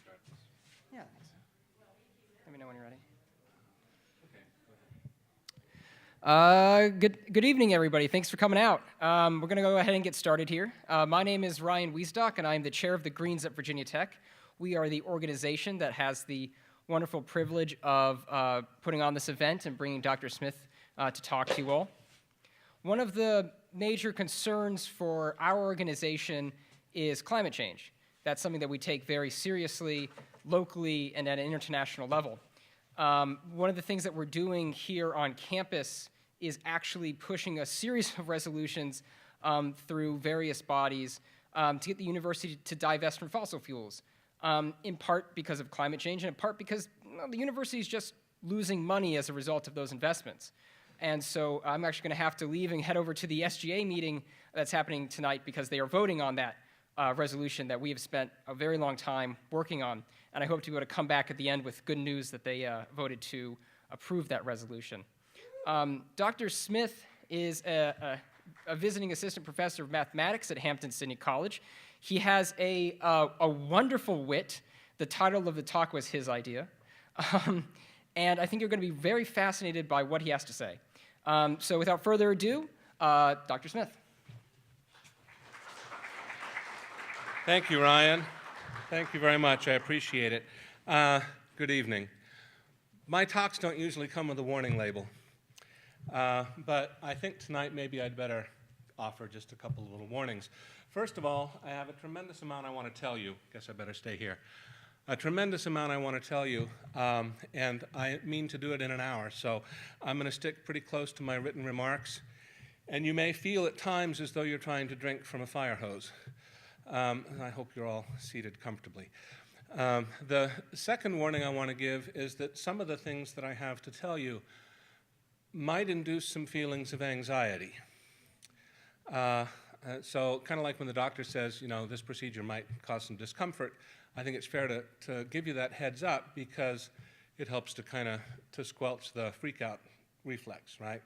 start this? Yeah, thanks. Let me know when you're ready. Good evening, everybody. Thanks for coming out. We're going to go ahead and get started here. My name is Ryan Wiesdock, and I'm the chair of the Greens at Virginia Tech. We are the organization that has the wonderful privilege of putting on this event and bringing Dr. Smith to talk to you all. One of the major concerns for our organization is climate change. That's something that we take very seriously, locally, and at an international level. One of the things that we're doing here on campus is actually pushing a series of resolutions through various bodies to get the university to divest from fossil fuels, in part because of climate change and in part because the university is just losing money as a result of those investments. And so I'm actually going to have to leave and head over to the SGA meeting that's happening tonight because they are voting on that resolution that we have spent a very long time working on. And I hope to be able to come back at the end with good news that they voted to approve that resolution. Dr. Smith is a visiting assistant professor of mathematics at Hampden-Sydney College. He has a wonderful wit. The title of the talk was his idea. And I think you're going to be very fascinated by what he has to say. So without further ado, Dr. Smith. Thank you, Ryan. Thank you very much. I appreciate it. Good evening. My talks don't usually come with a warning label, but I think tonight maybe I'd better offer just a couple of little warnings. First of all, I have a tremendous amount I want to tell you. Guess I better stay here. A tremendous amount I want to tell you, and I mean to do it in an hour, so I'm going to stick pretty close to my written remarks, and you may feel at times as though you're trying to drink from a fire hose. And I hope you're all seated comfortably. The second warning I want to give is that some of the things that I have to tell you might induce some feelings of anxiety. So kind of like when the doctor says, you know, this procedure might cause some discomfort, I think it's fair to give you that heads up because it helps to kind of to squelch the freak-out reflex, right?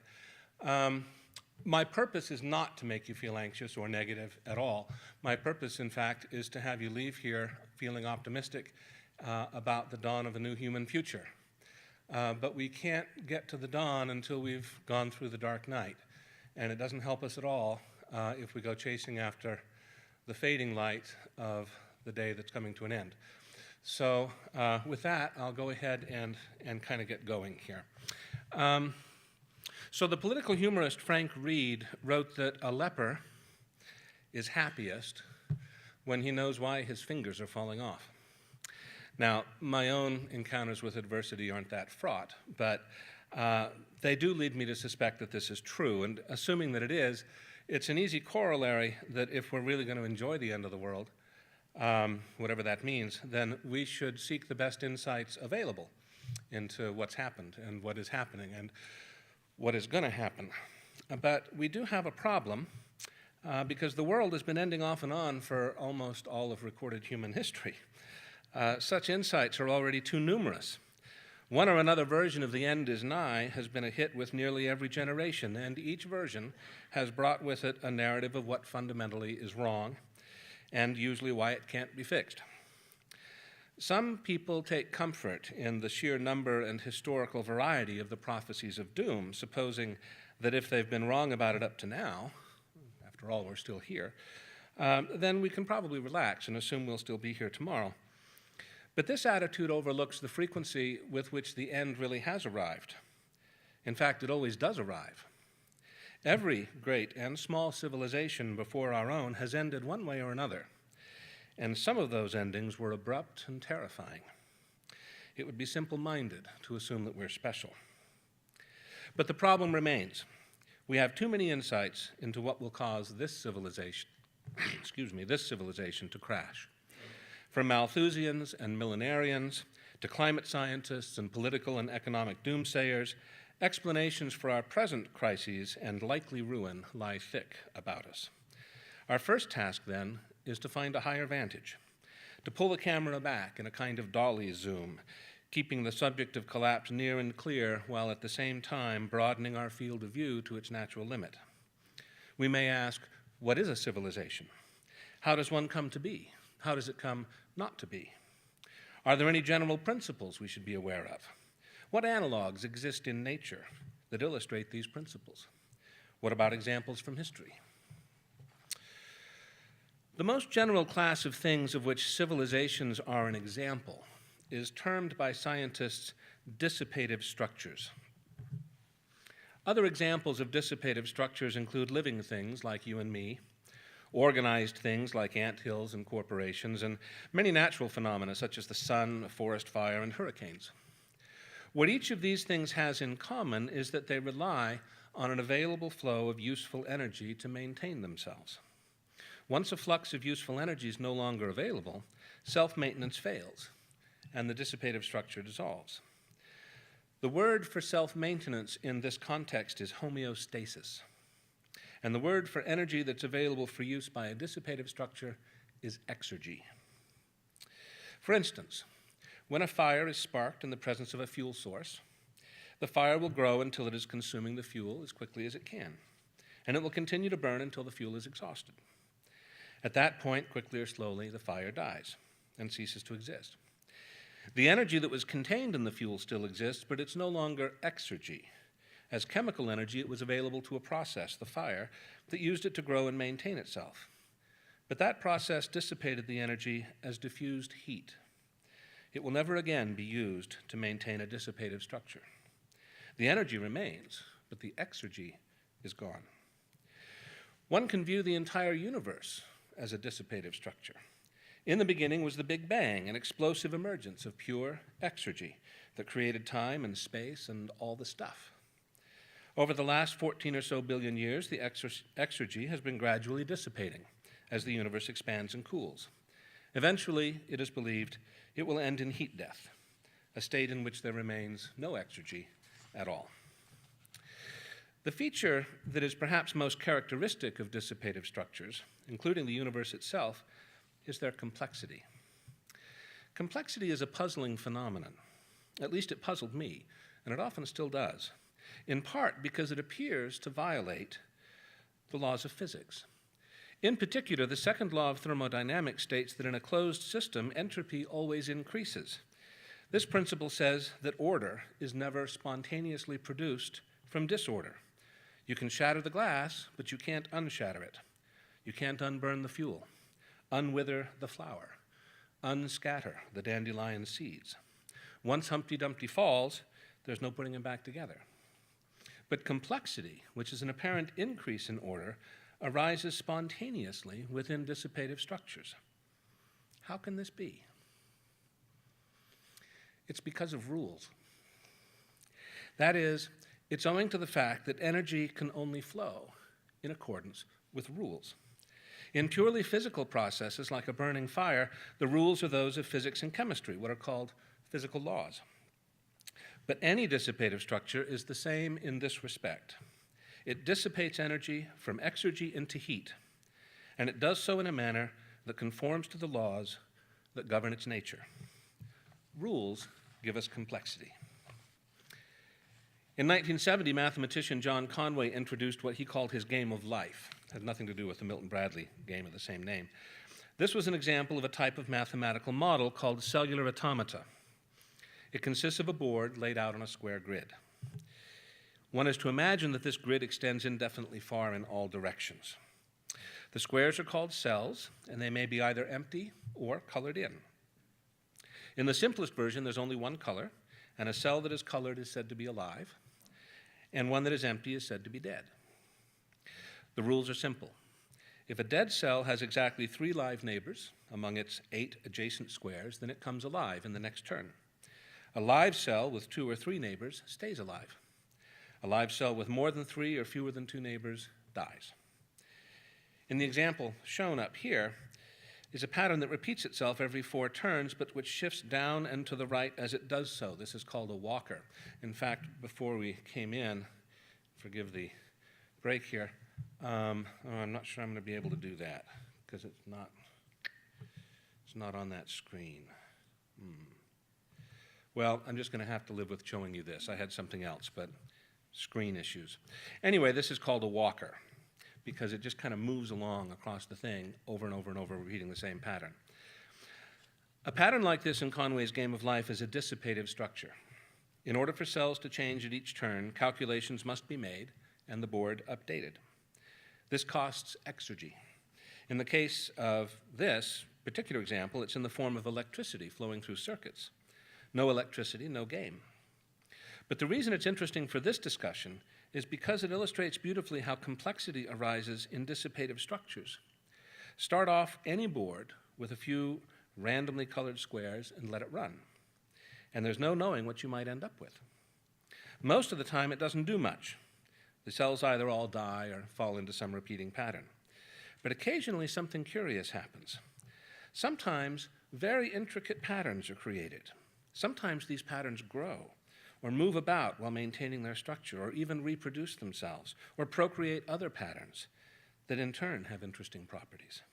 My purpose is not to make you feel anxious or negative at all. My purpose, in fact, is to have you leave here feeling optimistic about the dawn of a new human future. But we can't get to the dawn until we've gone through the dark night. And it doesn't help us at all if we go chasing after the fading light of the day that's coming to an end. So with that, I'll go ahead and kind of get going here. So the political humorist Frank Reed wrote that a leper is happiest when he knows why his fingers are falling off. Now, my own encounters with adversity aren't that fraught, but they do lead me to suspect that this is true. And assuming that it is, it's an easy corollary that if we're really going to enjoy the end of the world, whatever that means, then we should seek the best insights available into what's happened and what is happening and what is going to happen. But we do have a problem because the world has been ending off and on for almost all of recorded human history. Such insights are already too numerous. One or another version of the end is nigh has been a hit with nearly every generation, and each version has brought with it a narrative of what fundamentally is wrong and usually why it can't be fixed. Some people take comfort in the sheer number and historical variety of the prophecies of doom, supposing that if they've been wrong about it up to now, after all, we're still here, then we can probably relax and assume we'll still be here tomorrow. But this attitude overlooks the frequency with which the end really has arrived. In fact, it always does arrive. Every great and small civilization before our own has ended one way or another. And some of those endings were abrupt and terrifying. It would be simple-minded to assume that we're special. But the problem remains. We have too many insights into what will cause this civilization, this civilization to crash. From Malthusians and millenarians to climate scientists and political and economic doomsayers, explanations for our present crises and likely ruin lie thick about us. Our first task, then, is to find a higher vantage, to pull the camera back in a kind of dolly zoom, keeping the subject of collapse near and clear while at the same time broadening our field of view to its natural limit. We may ask, what is a civilization? How does one come to be? How does it come not to be? Are there any general principles we should be aware of? What analogs exist in nature that illustrate these principles? What about examples from history? The most general class of things of which civilizations are an example is termed by scientists dissipative structures. Other examples of dissipative structures include living things like you and me, organized things like anthills and corporations, and many natural phenomena such as the sun, a forest fire, and hurricanes. What each of these things has in common is that they rely on an available flow of useful energy to maintain themselves. Once a flux of useful energy is no longer available, self-maintenance fails, and the dissipative structure dissolves. The word for self-maintenance in this context is homeostasis. And the word for energy that's available for use by a dissipative structure is exergy. For instance, when a fire is sparked in the presence of a fuel source, the fire will grow until it is consuming the fuel as quickly as it can, and it will continue to burn until the fuel is exhausted. At that point, quickly or slowly, the fire dies and ceases to exist. The energy that was contained in the fuel still exists, but it's no longer exergy. As chemical energy, it was available to a process, the fire, that used it to grow and maintain itself. But that process dissipated the energy as diffused heat. It will never again be used to maintain a dissipative structure. The energy remains, but the exergy is gone. One can view the entire universe as a dissipative structure. In the beginning was the Big Bang, an explosive emergence of pure exergy that created time and space and all the stuff. Over the last 14 or so billion years, the exergy has been gradually dissipating as the universe expands and cools. Eventually, it is believed, it will end in heat death, a state in which there remains no exergy at all. The feature that is perhaps most characteristic of dissipative structures, including the universe itself, is their complexity. Complexity is a puzzling phenomenon. At least it puzzled me, and it often still does, in part because it appears to violate the laws of physics. In particular, the second law of thermodynamics states that in a closed system, entropy always increases. This principle says that order is never spontaneously produced from disorder. You can shatter the glass, but you can't unshatter it. You can't unburn the fuel, unwither the flower, unscatter the dandelion seeds. Once Humpty Dumpty falls, there's no putting him back together. But complexity, which is an apparent increase in order, arises spontaneously within dissipative structures. How can this be? It's because of rules. That is, it's owing to the fact that energy can only flow in accordance with rules. In purely physical processes like a burning fire, the rules are those of physics and chemistry, what are called physical laws. But any dissipative structure is the same in this respect. It dissipates energy from exergy into heat, and it does so in a manner that conforms to the laws that govern its nature. Rules give us complexity. In 1970, mathematician John Conway introduced what he called his game of life. It had nothing to do with the Milton Bradley game of the same name. This was an example of a type of mathematical model called cellular automata. It consists of a board laid out on a square grid. One is to imagine that this grid extends indefinitely far in all directions. The squares are called cells, and they may be either empty or colored in. In the simplest version, there's only one color, and a cell that is colored is said to be alive, and one that is empty is said to be dead. The rules are simple. If a dead cell has exactly 3 live neighbors among its 8 adjacent squares, then it comes alive in the next turn. A live cell with 2 or 3 neighbors stays alive. A live cell with more than 3 or fewer than 2 neighbors dies. In the example shown up here is a pattern that repeats itself every 4 turns, but which shifts down and to the right as it does so. This is called a walker. In fact, before we came in, forgive the break here, I'm not sure I'm going to be able to do that because it's not on that screen. Well, I'm just going to have to live with showing you this. I had something else, but screen issues. Anyway, this is called a walker because it just kind of moves along across the thing over and over and over, repeating the same pattern. A pattern like this in Conway's game of life is a dissipative structure. In order for cells to change at each turn, calculations must be made and the board updated. This costs exergy. In the case of this particular example, it's in the form of electricity flowing through circuits. No electricity, no game. But the reason it's interesting for this discussion is because it illustrates beautifully how complexity arises in dissipative structures. Start off any board with a few randomly colored squares and let it run. And there's no knowing what you might end up with. Most of the time, it doesn't do much. The cells either all die or fall into some repeating pattern. But occasionally, something curious happens. Sometimes, very intricate patterns are created. Sometimes these patterns grow or move about while maintaining their structure, or even reproduce themselves, or procreate other patterns that in turn have interesting properties.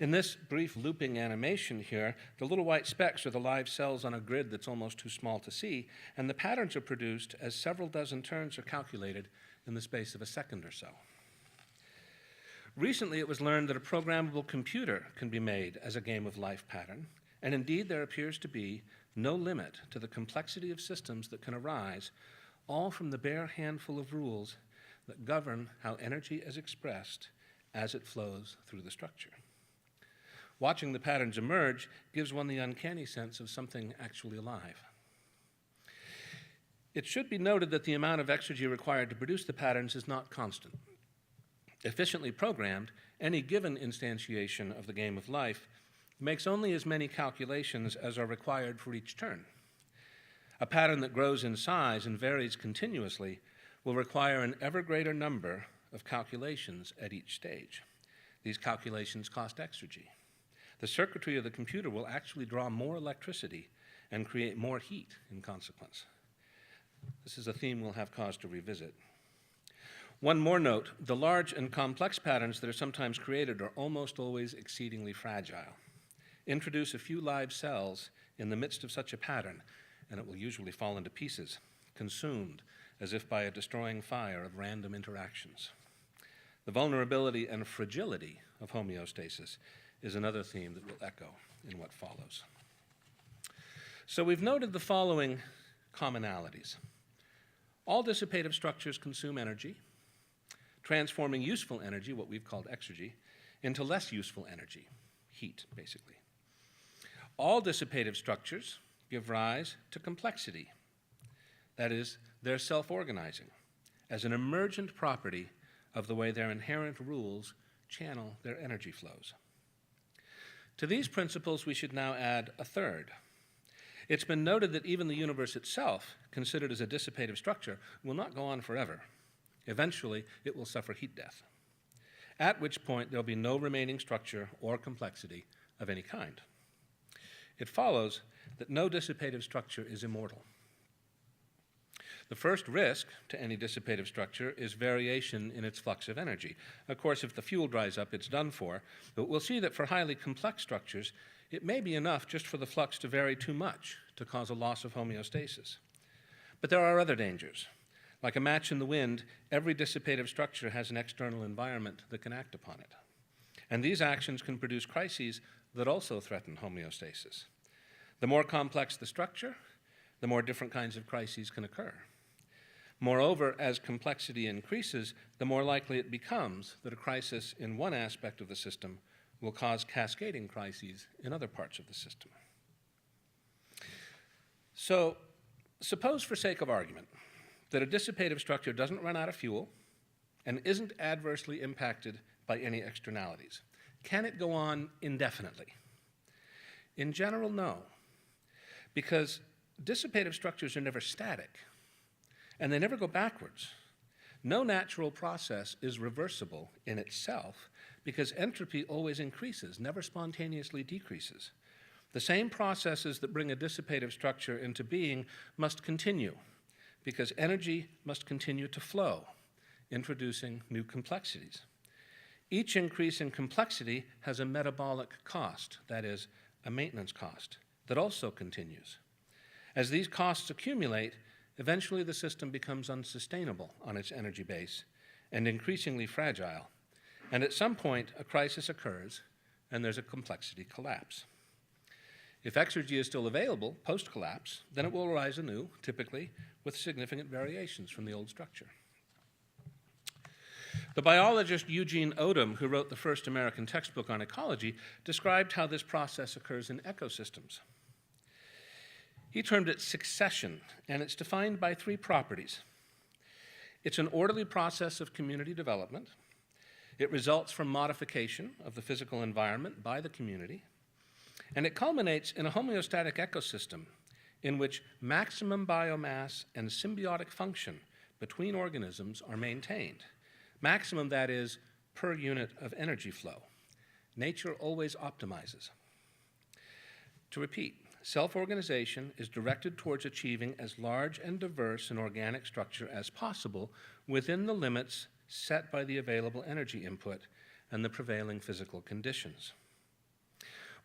In this brief looping animation here, the little white specks are the live cells on a grid that's almost too small to see, and the patterns are produced as several dozen turns are calculated in the space of a second or so. Recently, it was learned that a programmable computer can be made as a game of life pattern, and indeed there appears to be no limit to the complexity of systems that can arise, all from the bare handful of rules that govern how energy is expressed as it flows through the structure. Watching the patterns emerge gives one the uncanny sense of something actually alive. It should be noted that the amount of exergy required to produce the patterns is not constant. Efficiently programmed, any given instantiation of the game of life makes only as many calculations as are required for each turn. A pattern that grows in size and varies continuously will require an ever greater number of calculations at each stage. These calculations cost exergy. The circuitry of the computer will actually draw more electricity and create more heat in consequence. This is a theme we'll have cause to revisit. One more note, the large and complex patterns that are sometimes created are almost always exceedingly fragile. Introduce a few live cells in the midst of such a pattern, and it will usually fall into pieces, consumed as if by a destroying fire of random interactions. The vulnerability and fragility of homeostasis is another theme that will echo in what follows. So we've noted the following commonalities. All dissipative structures consume energy, transforming useful energy, what we've called exergy, into less useful energy, heat, basically. All dissipative structures give rise to complexity. That is, they're self-organizing as an emergent property of the way their inherent rules channel their energy flows. To these principles, we should now add a third. It's been noted that even the universe itself, considered as a dissipative structure, will not go on forever. Eventually, it will suffer heat death, at which point there'll be no remaining structure or complexity of any kind. It follows that no dissipative structure is immortal. The first risk to any dissipative structure is variation in its flux of energy. Of course, if the fuel dries up, it's done for, but we'll see that for highly complex structures, it may be enough just for the flux to vary too much to cause a loss of homeostasis. But there are other dangers. Like a match in the wind, every dissipative structure has an external environment that can act upon it. And these actions can produce crises that also threaten homeostasis. The more complex the structure, the more different kinds of crises can occur. Moreover, as complexity increases, the more likely it becomes that a crisis in one aspect of the system will cause cascading crises in other parts of the system. So, suppose for sake of argument that a dissipative structure doesn't run out of fuel and isn't adversely impacted by any externalities. Can it go on indefinitely? In general, no, because dissipative structures are never static, and they never go backwards. No natural process is reversible in itself because entropy always increases, never spontaneously decreases. The same processes that bring a dissipative structure into being must continue because energy must continue to flow, introducing new complexities. Each increase in complexity has a metabolic cost, that is, a maintenance cost, that also continues. As these costs accumulate, eventually the system becomes unsustainable on its energy base and increasingly fragile. And at some point, a crisis occurs and there's a complexity collapse. If exergy is still available post-collapse, then it will arise anew, typically with significant variations from the old structure. The biologist Eugene Odum, who wrote the first American textbook on ecology, described how this process occurs in ecosystems. He termed it succession, and it's defined by 3 properties. It's an orderly process of community development. It results from modification of the physical environment by the community. And it culminates in a homeostatic ecosystem in which maximum biomass and symbiotic function between organisms are maintained. Maximum, that is, per unit of energy flow. Nature always optimizes. To repeat, self-organization is directed towards achieving as large and diverse an organic structure as possible within the limits set by the available energy input and the prevailing physical conditions.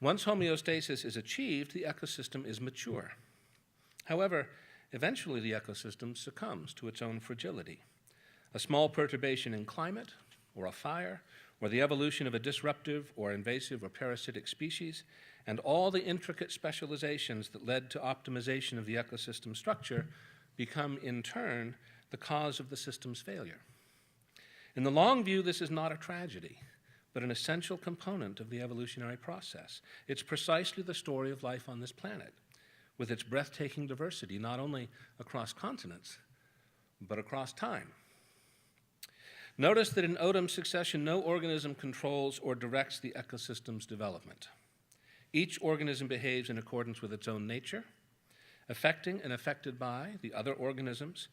Once homeostasis is achieved, the ecosystem is mature. However, eventually the ecosystem succumbs to its own fragility. A small perturbation in climate, or a fire, or the evolution of a disruptive or invasive or parasitic species, and all the intricate specializations that led to optimization of the ecosystem structure become, in turn, the cause of the system's failure. In the long view, this is not a tragedy, but an essential component of the evolutionary process. It's precisely the story of life on this planet, with its breathtaking diversity, not only across continents, but across time. Notice that in Odum's succession, no organism controls or directs the ecosystem's development. Each organism behaves in accordance with its own nature, affecting and affected by the other organisms,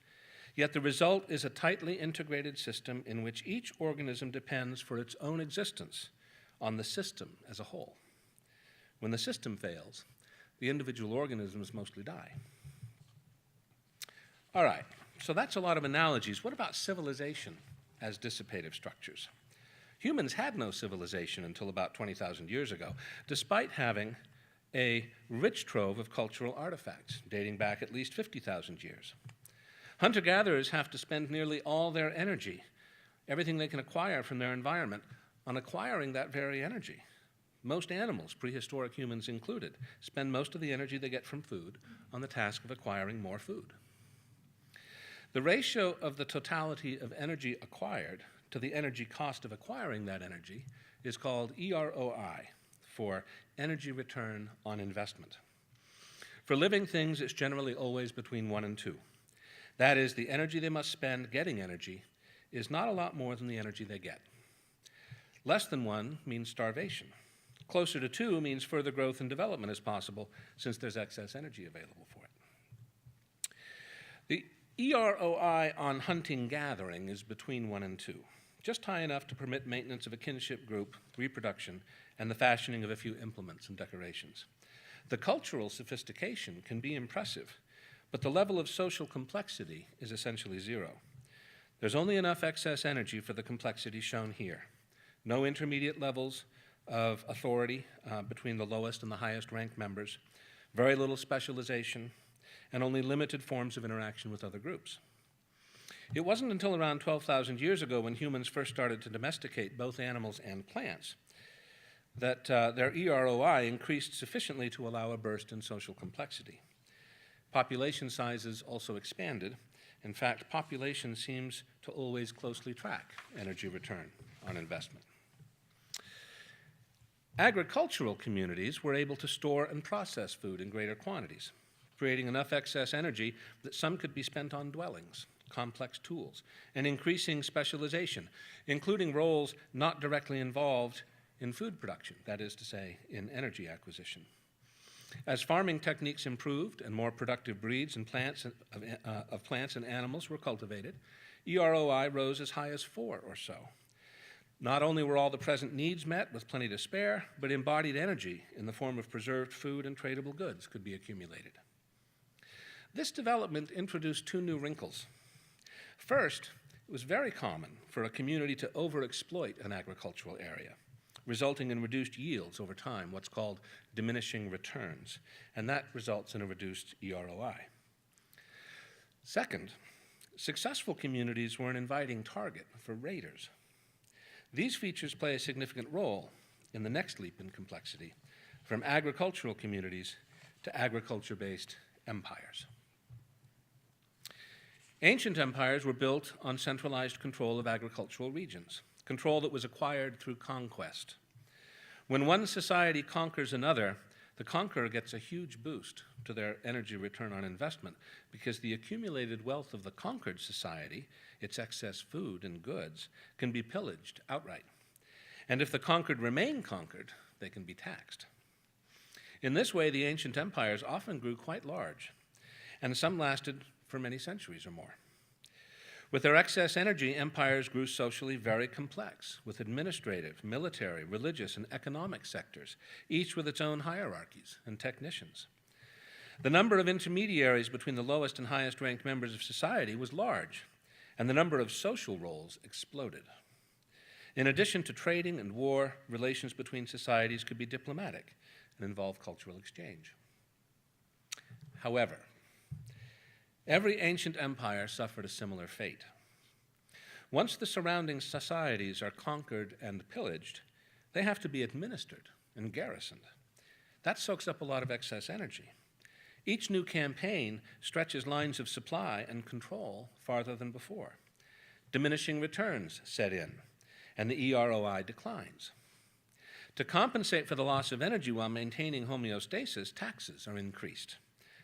yet the result is a tightly integrated system in which each organism depends for its own existence on the system as a whole. When the system fails, the individual organisms mostly die. All right, so that's a lot of analogies. What about civilization as dissipative structures? Humans had no civilization until about 20,000 years ago, despite having a rich trove of cultural artifacts dating back at least 50,000 years. Hunter-gatherers have to spend nearly all their energy, everything they can acquire from their environment, on acquiring that very energy. Most animals, prehistoric humans included, spend most of the energy they get from food on the task of acquiring more food. The ratio of the totality of energy acquired to the energy cost of acquiring that energy is called EROI, for energy return on investment. For living things, it's generally always between 1 and 2. That is, the energy they must spend getting energy is not a lot more than the energy they get. Less than 1 means starvation. Closer to 2 means further growth and development is possible, since there's excess energy available for it. The EROI on hunting-gathering is between 1 and 2, just high enough to permit maintenance of a kinship group, reproduction, and the fashioning of a few implements and decorations. The cultural sophistication can be impressive, but the level of social complexity is essentially 0. There's only enough excess energy for the complexity shown here. No intermediate levels of authority between the lowest and the highest ranked members, very little specialization, and only limited forms of interaction with other groups. It wasn't until around 12,000 years ago, when humans first started to domesticate both animals and plants, that their EROI increased sufficiently to allow a burst in social complexity. Population sizes also expanded. In fact, population seems to always closely track energy return on investment. Agricultural communities were able to store and process food in greater quantities, creating enough excess energy that some could be spent on dwellings, complex tools, and increasing specialization, including roles not directly involved in food production, that is to say, in energy acquisition. As farming techniques improved and more productive breeds and plants of plants and animals were cultivated, EROI rose as high as 4 or so. Not only were all the present needs met with plenty to spare, but embodied energy in the form of preserved food and tradable goods could be accumulated. This development introduced 2 new wrinkles. First, it was very common for a community to overexploit an agricultural area, resulting in reduced yields over time, what's called diminishing returns, and that results in a reduced EROI. Second, successful communities were an inviting target for raiders. These features play a significant role in the next leap in complexity, from agricultural communities to agriculture-based empires. Ancient empires were built on centralized control of agricultural regions, control that was acquired through conquest. When one society conquers another, the conqueror gets a huge boost to their energy return on investment because the accumulated wealth of the conquered society, its excess food and goods, can be pillaged outright. And if the conquered remain conquered, they can be taxed. In this way, the ancient empires often grew quite large, and some lasted for many centuries or more. With their excess energy, empires grew socially very complex, with administrative, military, religious, and economic sectors, each with its own hierarchies and technicians. The number of intermediaries between the lowest and highest ranked members of society was large, and the number of social roles exploded. In addition to trading and war, relations between societies could be diplomatic and involve cultural exchange. However, every ancient empire suffered a similar fate. Once the surrounding societies are conquered and pillaged, they have to be administered and garrisoned. That soaks up a lot of excess energy. Each new campaign stretches lines of supply and control farther than before. Diminishing returns set in, and the EROI declines. To compensate for the loss of energy while maintaining homeostasis, taxes are increased,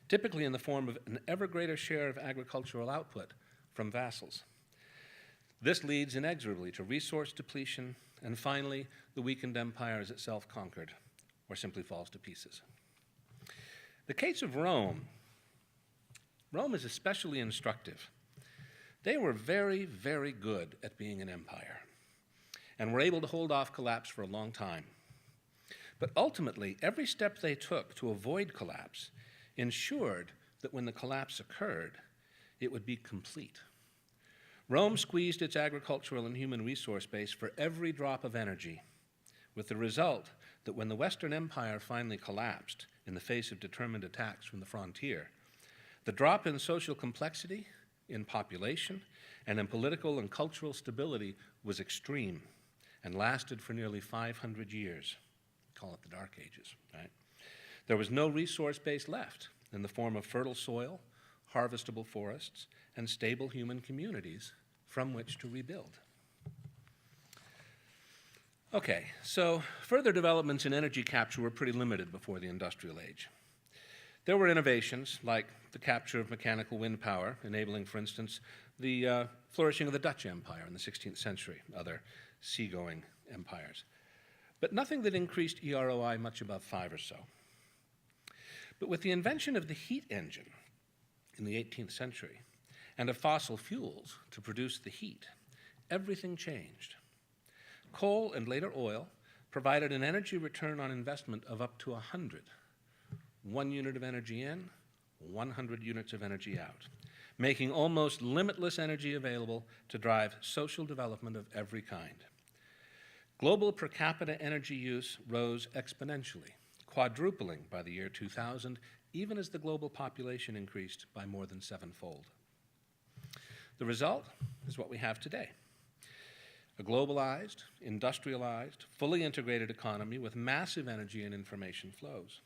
typically in the form of an ever greater share of agricultural output from vassals. This leads inexorably to resource depletion, and finally, the weakened empire is itself conquered, or simply falls to pieces. The case of Rome is especially instructive. They were very, very good at being an empire, and were able to hold off collapse for a long time. But ultimately, every step they took to avoid collapse ensured that when the collapse occurred, it would be complete. Rome squeezed its agricultural and human resource base for every drop of energy, with the result that when the Western Empire finally collapsed in the face of determined attacks from the frontier, the drop in social complexity, in population, and in political and cultural stability was extreme and lasted for nearly 500 years. Call it the Dark Ages, right? There was no resource base left in the form of fertile soil, harvestable forests, and stable human communities from which to rebuild. Okay, so further developments in energy capture were pretty limited before the Industrial Age. There were innovations like the capture of mechanical wind power, enabling, for instance, the flourishing of the Dutch Empire in the 16th century, other seagoing empires. But nothing that increased EROI much above 5 or so. But with the invention of the heat engine in the 18th century and of fossil fuels to produce the heat, everything changed. Coal and later oil provided an energy return on investment of up to 100. 1 unit of energy in, 100 units of energy out, making almost limitless energy available to drive social development of every kind. Global per capita energy use rose exponentially, quadrupling by the year 2000, even as the global population increased by more than 7-fold. The result is what we have today. A globalized, industrialized, fully integrated economy with massive energy and information flows,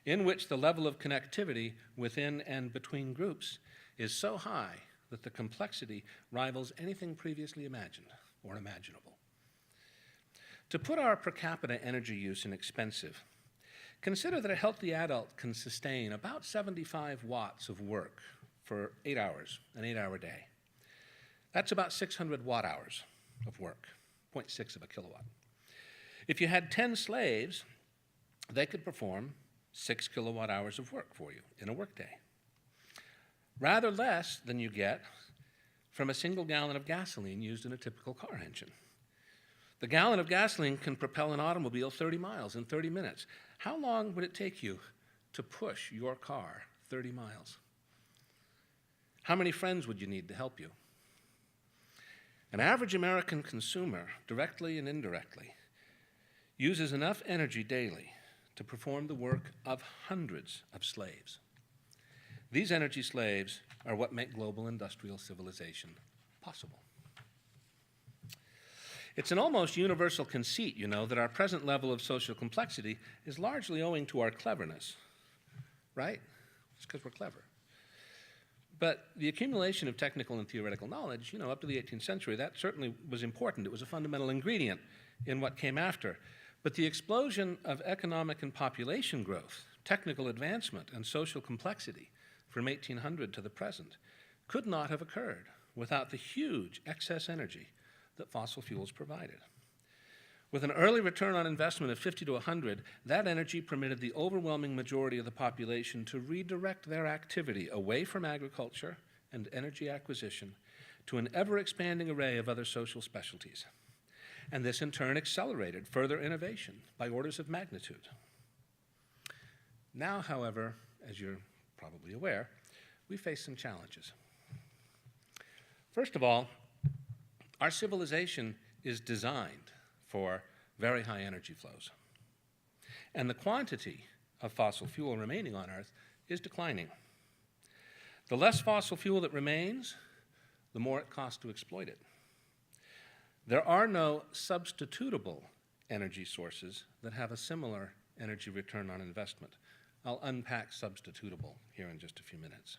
in which the level of connectivity within and between groups is so high that the complexity rivals anything previously imagined or imaginable. To put our per capita energy use in expensive, consider that a healthy adult can sustain about 75 watts of work for 8 hours, an 8-hour day. That's about 600 watt-hours of work, 0.6 of a kilowatt. If you had 10 slaves, they could perform 6 kilowatt-hours of work for you in a workday. Rather less than you get from a single gallon of gasoline used in a typical car engine. The gallon of gasoline can propel an automobile 30 miles in 30 minutes. How long would it take you to push your car 30 miles? How many friends would you need to help you? An average American consumer, directly and indirectly, uses enough energy daily to perform the work of hundreds of slaves. These energy slaves are what make global industrial civilization possible. It's an almost universal conceit, you know, that our present level of social complexity is largely owing to our cleverness, right? It's because we're clever. But the accumulation of technical and theoretical knowledge, you know, up to the 18th century, that certainly was important. It was a fundamental ingredient in what came after. But the explosion of economic and population growth, technical advancement, and social complexity from 1800 to the present could not have occurred without the huge excess energy that fossil fuels provided. With an early return on investment of 50 to 100, that energy permitted the overwhelming majority of the population to redirect their activity away from agriculture and energy acquisition to an ever-expanding array of other social specialties. And this in turn accelerated further innovation by orders of magnitude. Now, however, as you're probably aware, we face some challenges. First of all, our civilization is designed for very high energy flows. And the quantity of fossil fuel remaining on Earth is declining. The less fossil fuel that remains, the more it costs to exploit it. There are no substitutable energy sources that have a similar energy return on investment. I'll unpack substitutable here in just a few minutes.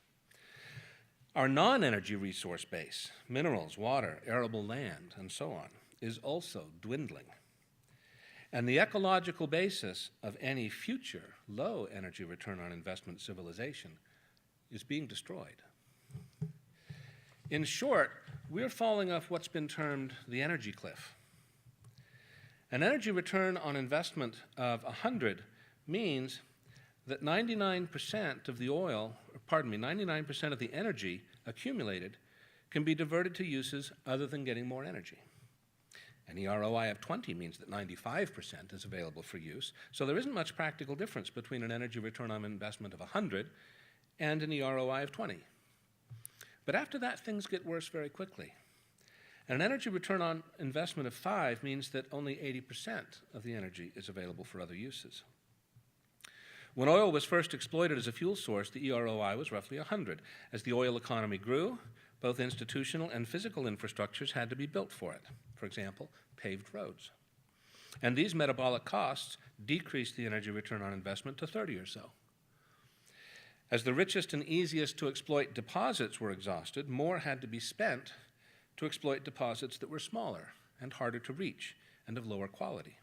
Our non-energy resource base, minerals, water, arable land, and so on, is also dwindling. And the ecological basis of any future low energy return on investment civilization is being destroyed. In short, we're falling off what's been termed the energy cliff. An energy return on investment of 100 means that 99% of the 99% of the energy accumulated can be diverted to uses other than getting more energy. An EROI of 20 means that 95% is available for use, so there isn't much practical difference between an energy return on investment of 100 and an EROI of 20. But after that, things get worse very quickly. And an energy return on investment of 5 means that only 80% of the energy is available for other uses. When oil was first exploited as a fuel source, the EROI was roughly 100. As the oil economy grew, both institutional and physical infrastructures had to be built for it. For example, paved roads. And these metabolic costs decreased the energy return on investment to 30 or so. As the richest and easiest to exploit deposits were exhausted, more had to be spent to exploit deposits that were smaller and harder to reach and of lower quality.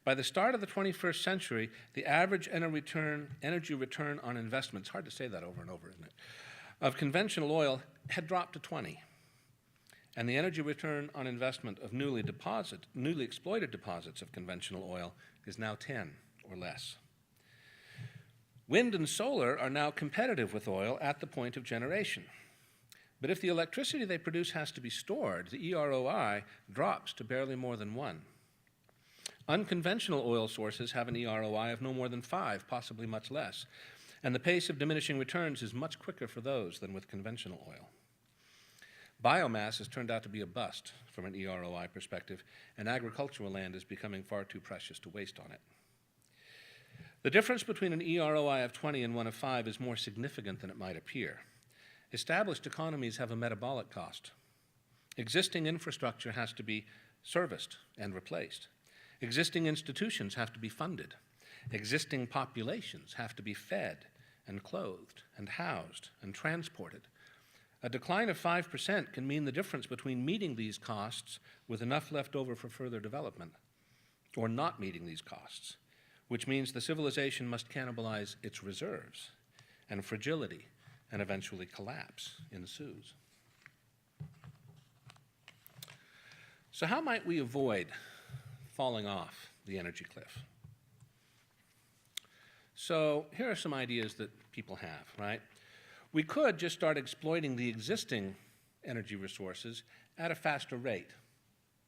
By the start of the 21st century, the average energy return on investment, it's hard to say that over and over, isn't it, of conventional oil had dropped to 20. And the energy return on investment of newly exploited deposits of conventional oil is now 10 or less. Wind and solar are now competitive with oil at the point of generation. But if the electricity they produce has to be stored, the EROI drops to barely more than 1. Unconventional oil sources have an EROI of no more than 5, possibly much less, and the pace of diminishing returns is much quicker for those than with conventional oil. Biomass has turned out to be a bust from an EROI perspective, and agricultural land is becoming far too precious to waste on it. The difference between an EROI of 20 and one of 5 is more significant than it might appear. Established economies have a metabolic cost. Existing infrastructure has to be serviced and replaced. Existing institutions have to be funded. Existing populations have to be fed and clothed and housed and transported. A decline of 5% can mean the difference between meeting these costs with enough left over for further development or not meeting these costs, which means the civilization must cannibalize its reserves, and fragility and eventually collapse ensues. So how might we avoid falling off the energy cliff? So here are some ideas that people have, right? We could just start exploiting the existing energy resources at a faster rate,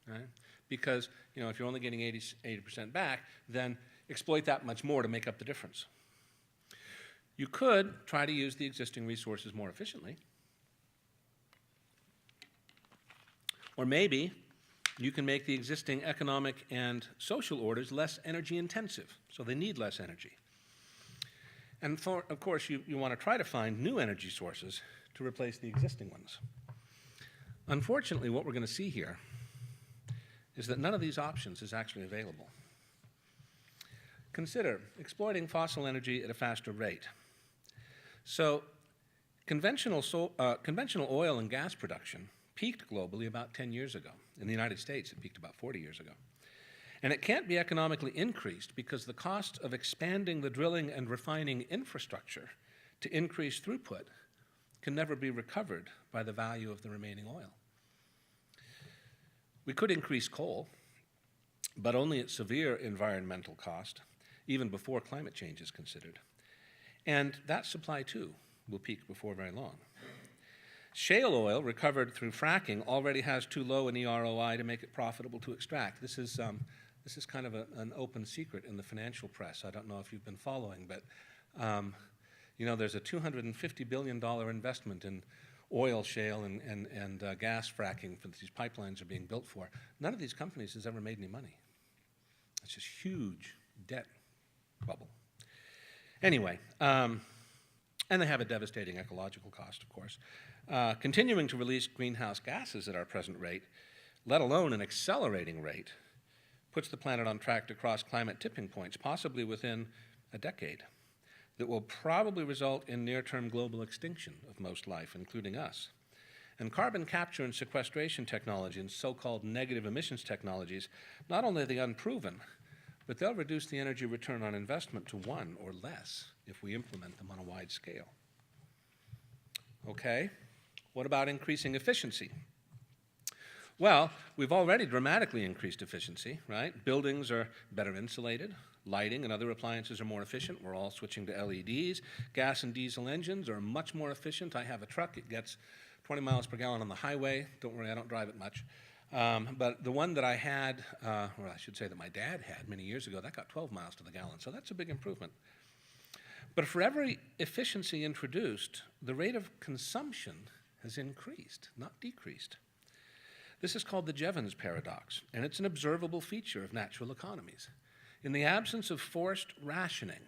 right? Because, you know, if you're only getting 80% back, then exploit that much more to make up the difference. You could try to use the existing resources more efficiently. Or maybe you can make the existing economic and social orders less energy intensive, so they need less energy. And of course, you want to try to find new energy sources to replace the existing ones. Unfortunately, what we're going to see here is that none of these options is actually available. Consider exploiting fossil energy at a faster rate. So, conventional oil and gas production peaked globally about 10 years ago. In the United States, it peaked about 40 years ago. And it can't be economically increased because the cost of expanding the drilling and refining infrastructure to increase throughput can never be recovered by the value of the remaining oil. We could increase coal, but only at severe environmental cost, even before climate change is considered. And that supply, too, will peak before very long. Shale oil recovered through fracking already has too low an EROI to make it profitable to extract. This is kind of an open secret in the financial press. I don't know if you've been following, but there's a $250 billion investment in oil shale and gas fracking that these pipelines are being built for. None of these companies has ever made any money. It's this huge debt bubble. Anyway, and they have a devastating ecological cost, of course. Continuing to release greenhouse gases at our present rate, let alone an accelerating rate, puts the planet on track to cross climate tipping points, possibly within a decade, that will probably result in near-term global extinction of most life, including us. And carbon capture and sequestration technology and so-called negative emissions technologies, not only are they unproven, but they'll reduce the energy return on investment to 1 or less if we implement them on a wide scale. Okay, what about increasing efficiency? Well, we've already dramatically increased efficiency, right? Buildings are better insulated, lighting and other appliances are more efficient. We're all switching to LEDs. Gas and diesel engines are much more efficient. I have a truck, it gets 20 miles per gallon on the highway. Don't worry, I don't drive it much. But the one that I had, or I should say that my dad had many years ago, that got 12 miles to the gallon, so that's a big improvement. But for every efficiency introduced, the rate of consumption has increased, not decreased. This is called the Jevons paradox, and it's an observable feature of natural economies. In the absence of forced rationing,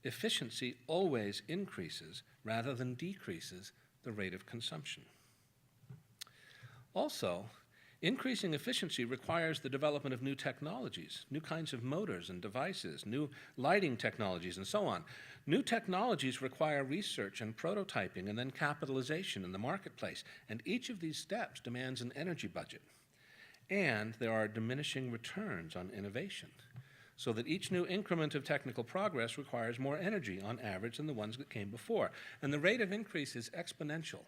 efficiency always increases rather than decreases the rate of consumption. Also, increasing efficiency requires the development of new technologies, new kinds of motors and devices, new lighting technologies, and so on. New technologies require research and prototyping and then capitalization in the marketplace, and each of these steps demands an energy budget. And there are diminishing returns on innovation, so that each new increment of technical progress requires more energy on average than the ones that came before. And the rate of increase is exponential.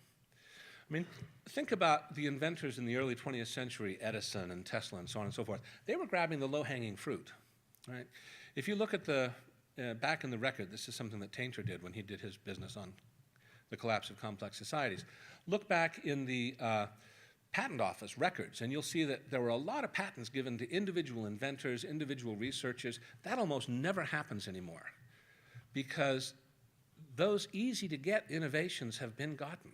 I mean, think about the inventors in the early 20th century, Edison and Tesla and so on and so forth. They were grabbing the low-hanging fruit, right? If you look at back in the record, this is something that Tainter did when he did his business on the collapse of complex societies. Look back in the patent office records, and you'll see that there were a lot of patents given to individual inventors, individual researchers. That almost never happens anymore because those easy-to-get innovations have been gotten.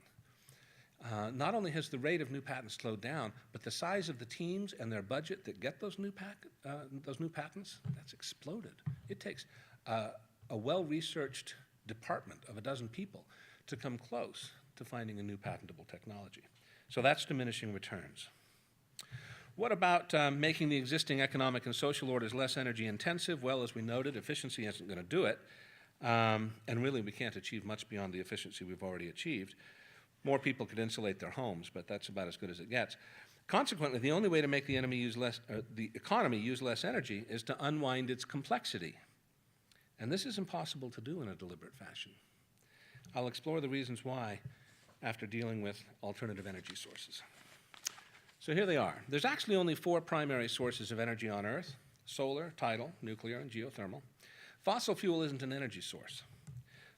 Not only has the rate of new patents slowed down, but the size of the teams and their budget that get those new patents, that's exploded. It takes a well-researched department of a dozen people to come close to finding a new patentable technology. So that's diminishing returns. What about making the existing economic and social orders less energy intensive? Well, as we noted, efficiency isn't going to do it. And really, we can't achieve much beyond the efficiency we've already achieved. More people could insulate their homes, but that's about as good as it gets. Consequently, the only way to make the economy use less energy is to unwind its complexity. And this is impossible to do in a deliberate fashion. I'll explore the reasons why after dealing with alternative energy sources. So here they are. There's actually only 4 primary sources of energy on Earth: solar, tidal, nuclear, and geothermal. Fossil fuel isn't an energy source.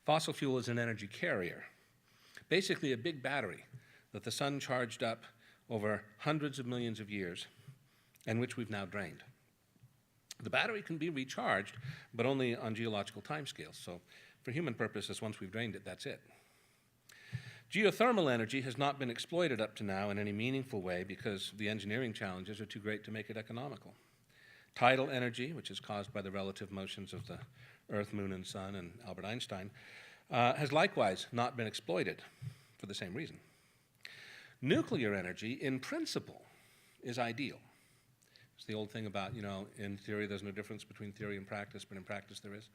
Fossil fuel is an energy carrier. Basically a big battery that the sun charged up over hundreds of millions of years and which we've now drained. The battery can be recharged, but only on geological timescales. So for human purposes, once we've drained it, that's it. Geothermal energy has not been exploited up to now in any meaningful way because the engineering challenges are too great to make it economical. Tidal energy, which is caused by the relative motions of the Earth, Moon, and Sun, and Albert Einstein, has likewise not been exploited for the same reason. Nuclear energy, in principle, is ideal. It's the old thing about, in theory there's no difference between theory and practice, but in practice there is.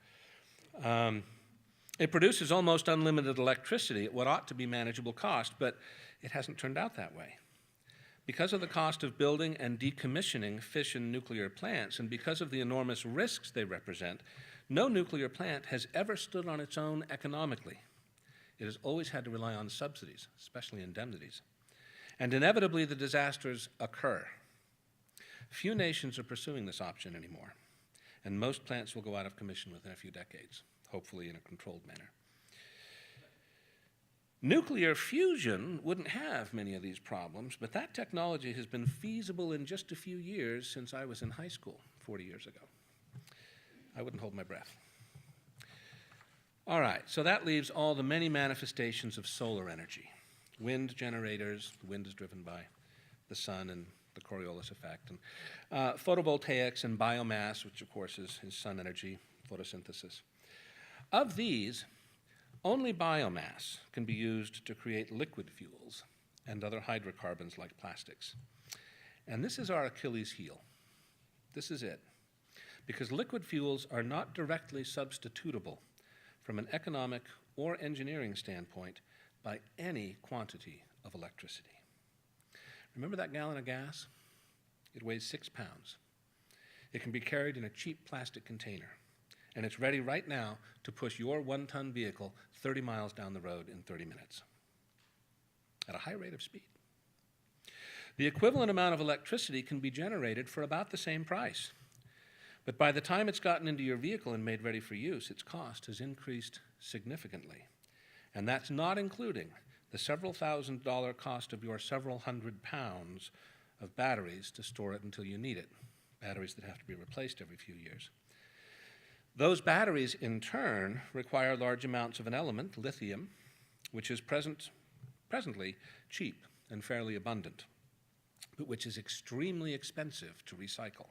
It produces almost unlimited electricity at what ought to be manageable cost, but it hasn't turned out that way. Because of the cost of building and decommissioning fission nuclear plants, and because of the enormous risks they represent, no nuclear plant has ever stood on its own economically. It has always had to rely on subsidies, especially indemnities. And inevitably, the disasters occur. Few nations are pursuing this option anymore, and most plants will go out of commission within a few decades, hopefully in a controlled manner. Nuclear fusion wouldn't have many of these problems, but that technology has been feasible in just a few years since I was in high school 40 years ago. I wouldn't hold my breath. All right, so that leaves all the many manifestations of solar energy. Wind generators, the wind is driven by the sun and the Coriolis effect, and photovoltaics and biomass, which of course is sun energy, photosynthesis. Of these, only biomass can be used to create liquid fuels and other hydrocarbons like plastics. And this is our Achilles heel. This is it. Because liquid fuels are not directly substitutable from an economic or engineering standpoint by any quantity of electricity. Remember that gallon of gas? It weighs 6 pounds. It can be carried in a cheap plastic container, and it's ready right now to push your 1-ton vehicle 30 miles down the road in 30 minutes at a high rate of speed. The equivalent amount of electricity can be generated for about the same price, but by the time it's gotten into your vehicle and made ready for use, its cost has increased significantly. And that's not including the several $1,000 cost of your several hundred pounds of batteries to store it until you need it, batteries that have to be replaced every few years. Those batteries, in turn, require large amounts of an element, lithium, which is presently cheap and fairly abundant, but which is extremely expensive to recycle.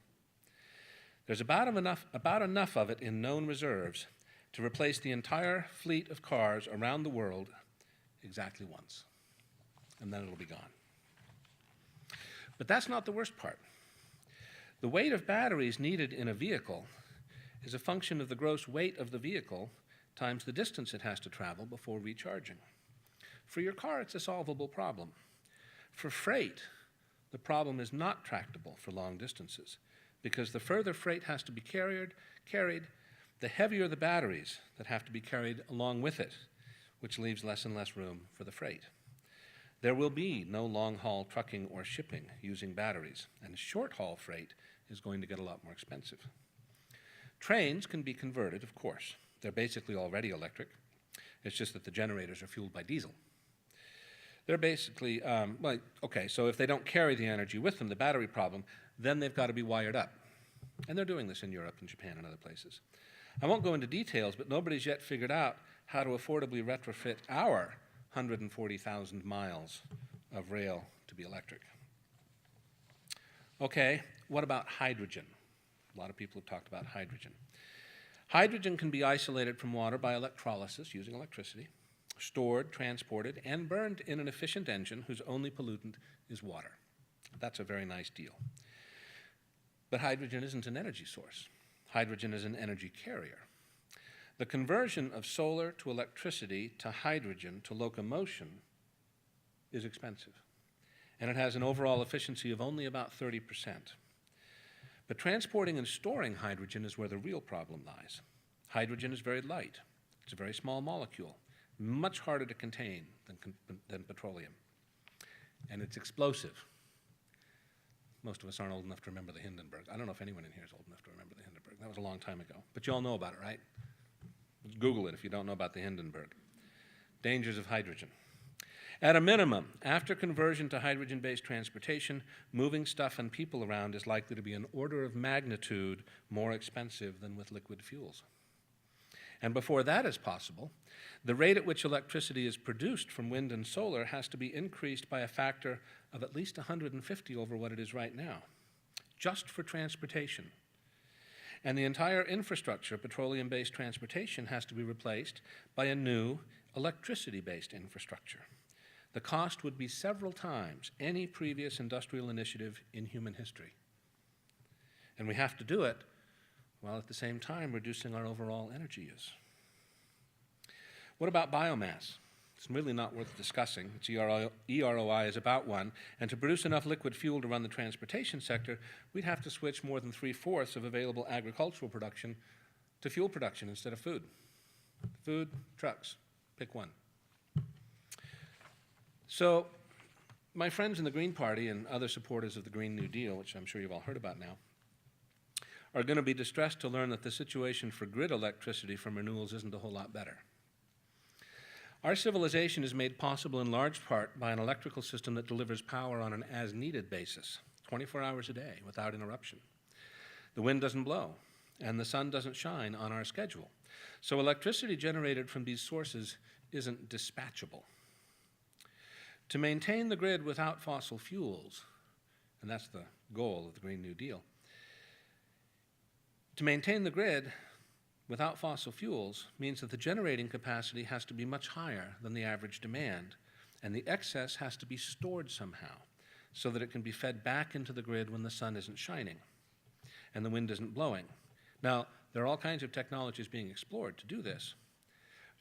There's about enough of it in known reserves to replace the entire fleet of cars around the world exactly once, and then it'll be gone. But that's not the worst part. The weight of batteries needed in a vehicle is a function of the gross weight of the vehicle times the distance it has to travel before recharging. For your car, it's a solvable problem. For freight, the problem is not tractable for long distances, because the further freight has to be carried, the heavier the batteries that have to be carried along with it, which leaves less and less room for the freight. There will be no long-haul trucking or shipping using batteries, and short-haul freight is going to get a lot more expensive. Trains can be converted, of course. They're basically already electric. It's just that the generators are fueled by diesel. They're basically, so if they don't carry the energy with them, the battery problem, then they've got to be wired up. And they're doing this in Europe and Japan and other places. I won't go into details, but nobody's yet figured out how to affordably retrofit our 140,000 miles of rail to be electric. Okay, what about hydrogen? A lot of people have talked about hydrogen. Hydrogen can be isolated from water by electrolysis using electricity, stored, transported, and burned in an efficient engine whose only pollutant is water. That's a very nice deal. But hydrogen isn't an energy source. Hydrogen is an energy carrier. The conversion of solar to electricity to hydrogen to locomotion is expensive, and it has an overall efficiency of only about 30%. But transporting and storing hydrogen is where the real problem lies. Hydrogen is very light. It's a very small molecule, much harder to contain than petroleum. And it's explosive. Most of us aren't old enough to remember the Hindenburg. I don't know if anyone in here is old enough to remember the Hindenburg. That was a long time ago. But you all know about it, right? Google it if you don't know about the Hindenburg. Dangers of hydrogen. At a minimum, after conversion to hydrogen-based transportation, moving stuff and people around is likely to be an order of magnitude more expensive than with liquid fuels. And before that is possible, the rate at which electricity is produced from wind and solar has to be increased by a factor of at least 150 over what it is right now, just for transportation. And the entire infrastructure, petroleum-based transportation, has to be replaced by a new electricity-based infrastructure. The cost would be several times any previous industrial initiative in human history. And we have to do it while at the same time reducing our overall energy use. What about biomass? It's really not worth discussing. Its EROI is about 1, and to produce enough liquid fuel to run the transportation sector, we'd have to switch more than 3/4 of available agricultural production to fuel production instead of food. Food, trucks, pick one. So, my friends in the Green Party and other supporters of the Green New Deal, which I'm sure you've all heard about now, are going to be distressed to learn that the situation for grid electricity from renewables isn't a whole lot better. Our civilization is made possible in large part by an electrical system that delivers power on an as-needed basis, 24 hours a day, without interruption. The wind doesn't blow, and the sun doesn't shine on our schedule. So electricity generated from these sources isn't dispatchable. To maintain the grid without fossil fuels, and that's the goal of the Green New Deal, to maintain the grid without fossil fuels means that the generating capacity has to be much higher than the average demand, and the excess has to be stored somehow so that it can be fed back into the grid when the sun isn't shining and the wind isn't blowing. Now, there are all kinds of technologies being explored to do this,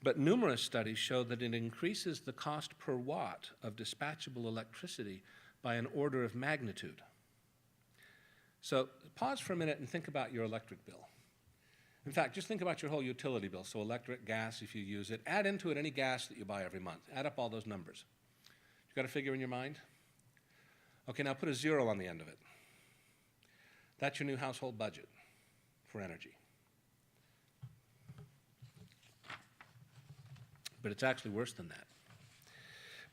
but numerous studies show that it increases the cost per watt of dispatchable electricity by an order of magnitude. So pause for a minute and think about your electric bill. In fact, just think about your whole utility bill, so electric, gas, if you use it. Add into it any gas that you buy every month. Add up all those numbers. You got a figure in your mind? Okay, now put a 0 on the end of it. That's your new household budget for energy. But it's actually worse than that,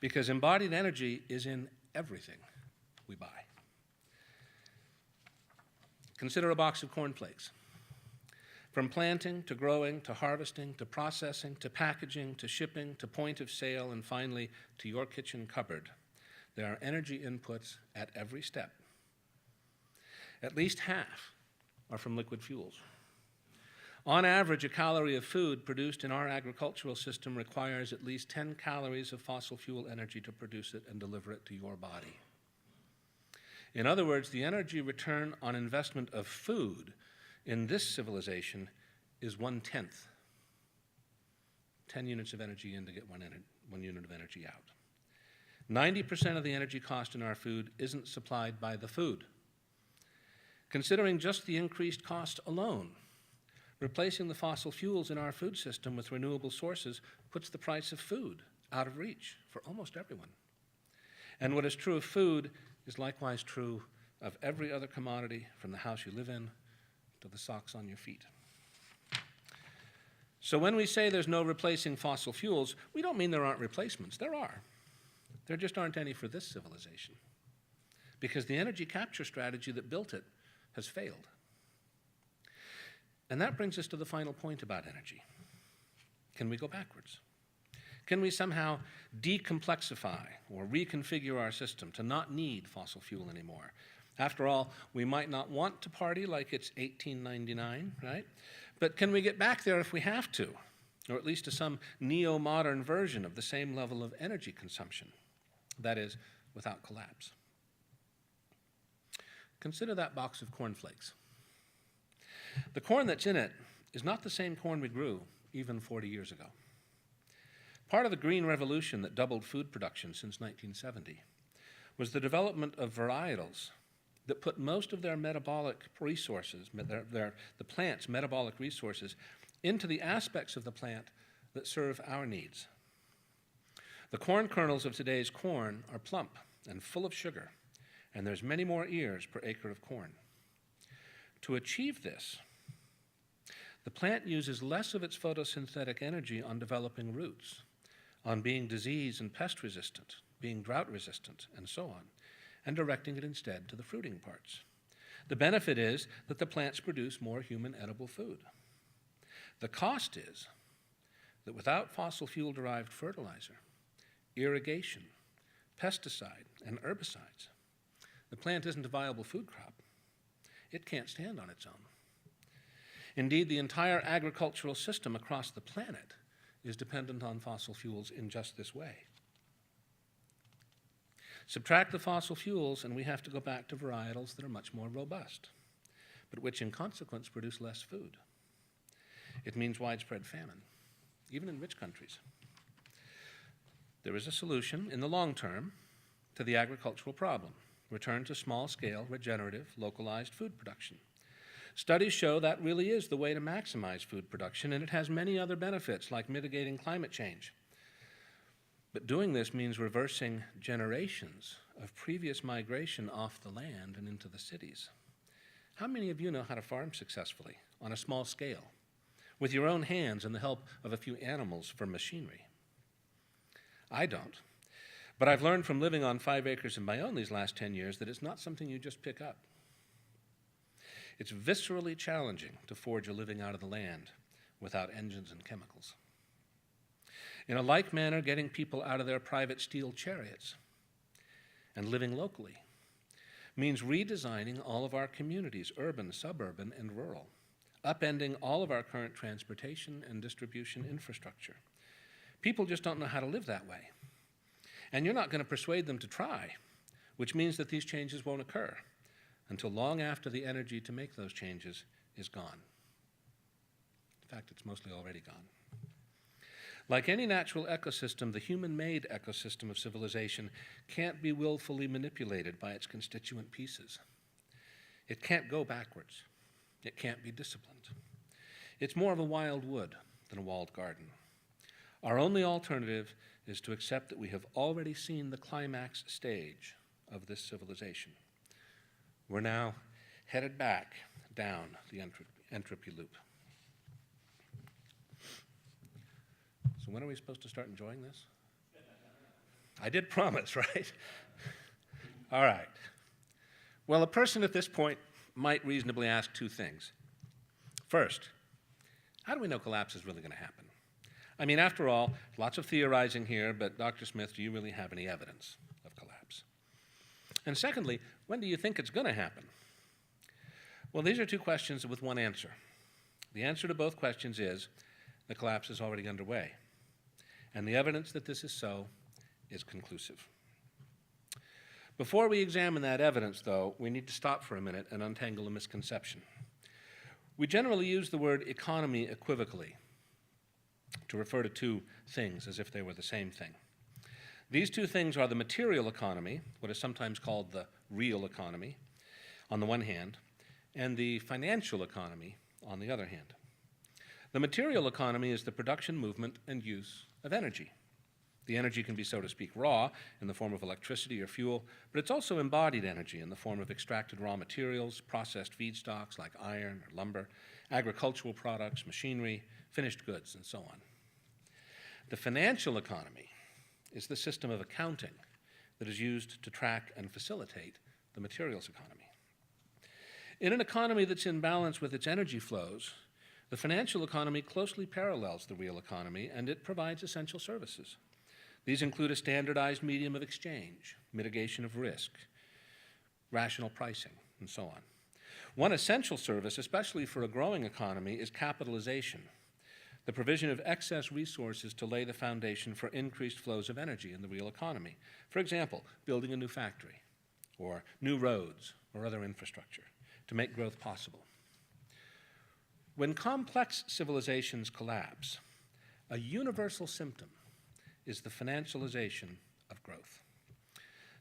because embodied energy is in everything we buy. Consider a box of cornflakes. From planting to growing to harvesting to processing to packaging to shipping to point of sale and finally to your kitchen cupboard, there are energy inputs at every step. At least half are from liquid fuels. On average, a calorie of food produced in our agricultural system requires at least 10 calories of fossil fuel energy to produce it and deliver it to your body. In other words, the energy return on investment of food in this civilization is 1/10. 10 units of energy in to get 1 unit of energy out. 90% of the energy cost in our food isn't supplied by the food. Considering just the increased cost alone, replacing the fossil fuels in our food system with renewable sources puts the price of food out of reach for almost everyone. And what is true of food is likewise true of every other commodity, from the house you live in to the socks on your feet. So when we say there's no replacing fossil fuels, we don't mean there aren't replacements. There are. There just aren't any for this civilization, because the energy capture strategy that built it has failed. And that brings us to the final point about energy. Can we go backwards? Can we somehow decomplexify or reconfigure our system to not need fossil fuel anymore? After all, we might not want to party like it's 1899, right? But can we get back there if we have to, or at least to some neo-modern version of the same level of energy consumption? That is, without collapse. Consider that box of cornflakes. The corn that's in it is not the same corn we grew even 40 years ago. Part of the green revolution that doubled food production since 1970 was the development of varietals that put most of their metabolic resources, the plant's metabolic resources, into the aspects of the plant that serve our needs. The corn kernels of today's corn are plump and full of sugar, and there's many more ears per acre of corn. To achieve this, the plant uses less of its photosynthetic energy on developing roots, on being disease and pest resistant, being drought resistant, and so on, and directing it instead to the fruiting parts. The benefit is that the plants produce more human edible food. The cost is that without fossil fuel-derived fertilizer, irrigation, pesticide, and herbicides, the plant isn't a viable food crop. It can't stand on its own. Indeed, the entire agricultural system across the planet is dependent on fossil fuels in just this way. Subtract the fossil fuels, and we have to go back to varietals that are much more robust. but which in consequence produce less food. It means widespread famine, even in rich countries. There is a solution in the long term to the agricultural problem: return to small-scale, regenerative, localized food production. Studies show that really is the way to maximize food production, and it has many other benefits, like mitigating climate change. But doing this means reversing generations of previous migration off the land and into the cities. How many of you know how to farm successfully on a small scale, with your own hands and the help of a few animals for machinery? I don't. But I've learned from living on 5 acres of my own these last 10 years that it's not something you just pick up. It's viscerally challenging to forge a living out of the land without engines and chemicals. In a like manner, getting people out of their private steel chariots and living locally means redesigning all of our communities, urban, suburban, and rural, upending all of our current transportation and distribution infrastructure. People just don't know how to live that way. And you're not going to persuade them to try, which means that these changes won't occur until long after the energy to make those changes is gone. In fact, it's mostly already gone. Like any natural ecosystem, the human-made ecosystem of civilization can't be willfully manipulated by its constituent pieces. It can't go backwards. It can't be disciplined. It's more of a wild wood than a walled garden. Our only alternative is to accept that we have already seen the climax stage of this civilization. We're now headed back down the entropy loop. So when are we supposed to start enjoying this? I did promise, right? All right. Well, a person at this point might reasonably ask 2 things. First, how do we know collapse is really going to happen? I mean, after all, lots of theorizing here, but Dr. Smith, do you really have any evidence of collapse? And secondly, when do you think it's going to happen? Well, these are 2 questions with one answer. The answer to both questions is the collapse is already underway, and the evidence that this is so is conclusive. Before we examine that evidence, though, we need to stop for a minute and untangle a misconception. We generally use the word economy equivocally to refer to 2 things as if they were the same thing. These 2 things are the material economy, what is sometimes called the real economy, on the one hand, and the financial economy on the other hand. The material economy is the production, movement, and use of energy. The energy can be, so to speak, raw in the form of electricity or fuel, but it's also embodied energy in the form of extracted raw materials, processed feedstocks like iron or lumber, agricultural products, machinery, finished goods, and so on. The financial economy is the system of accounting that is used to track and facilitate the materials economy. In an economy that's in balance with its energy flows, the financial economy closely parallels the real economy, and it provides essential services. These include a standardized medium of exchange, mitigation of risk, rational pricing, and so on. One essential service, especially for a growing economy, is capitalization, the provision of excess resources to lay the foundation for increased flows of energy in the real economy. For example, building a new factory, or new roads, or other infrastructure to make growth possible. When complex civilizations collapse, a universal symptom is the financialization of growth.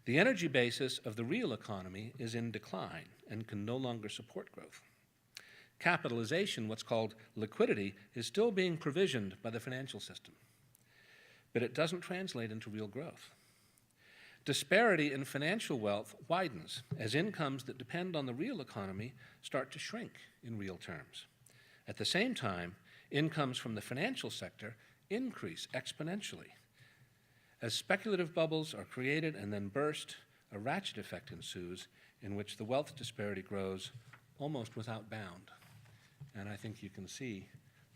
The energy basis of the real economy is in decline and can no longer support growth. Capitalization, what's called liquidity, is still being provisioned by the financial system, but it doesn't translate into real growth. Disparity in financial wealth widens as incomes that depend on the real economy start to shrink in real terms. At the same time, incomes from the financial sector increase exponentially. As speculative bubbles are created and then burst, a ratchet effect ensues in which the wealth disparity grows almost without bound. And I think you can see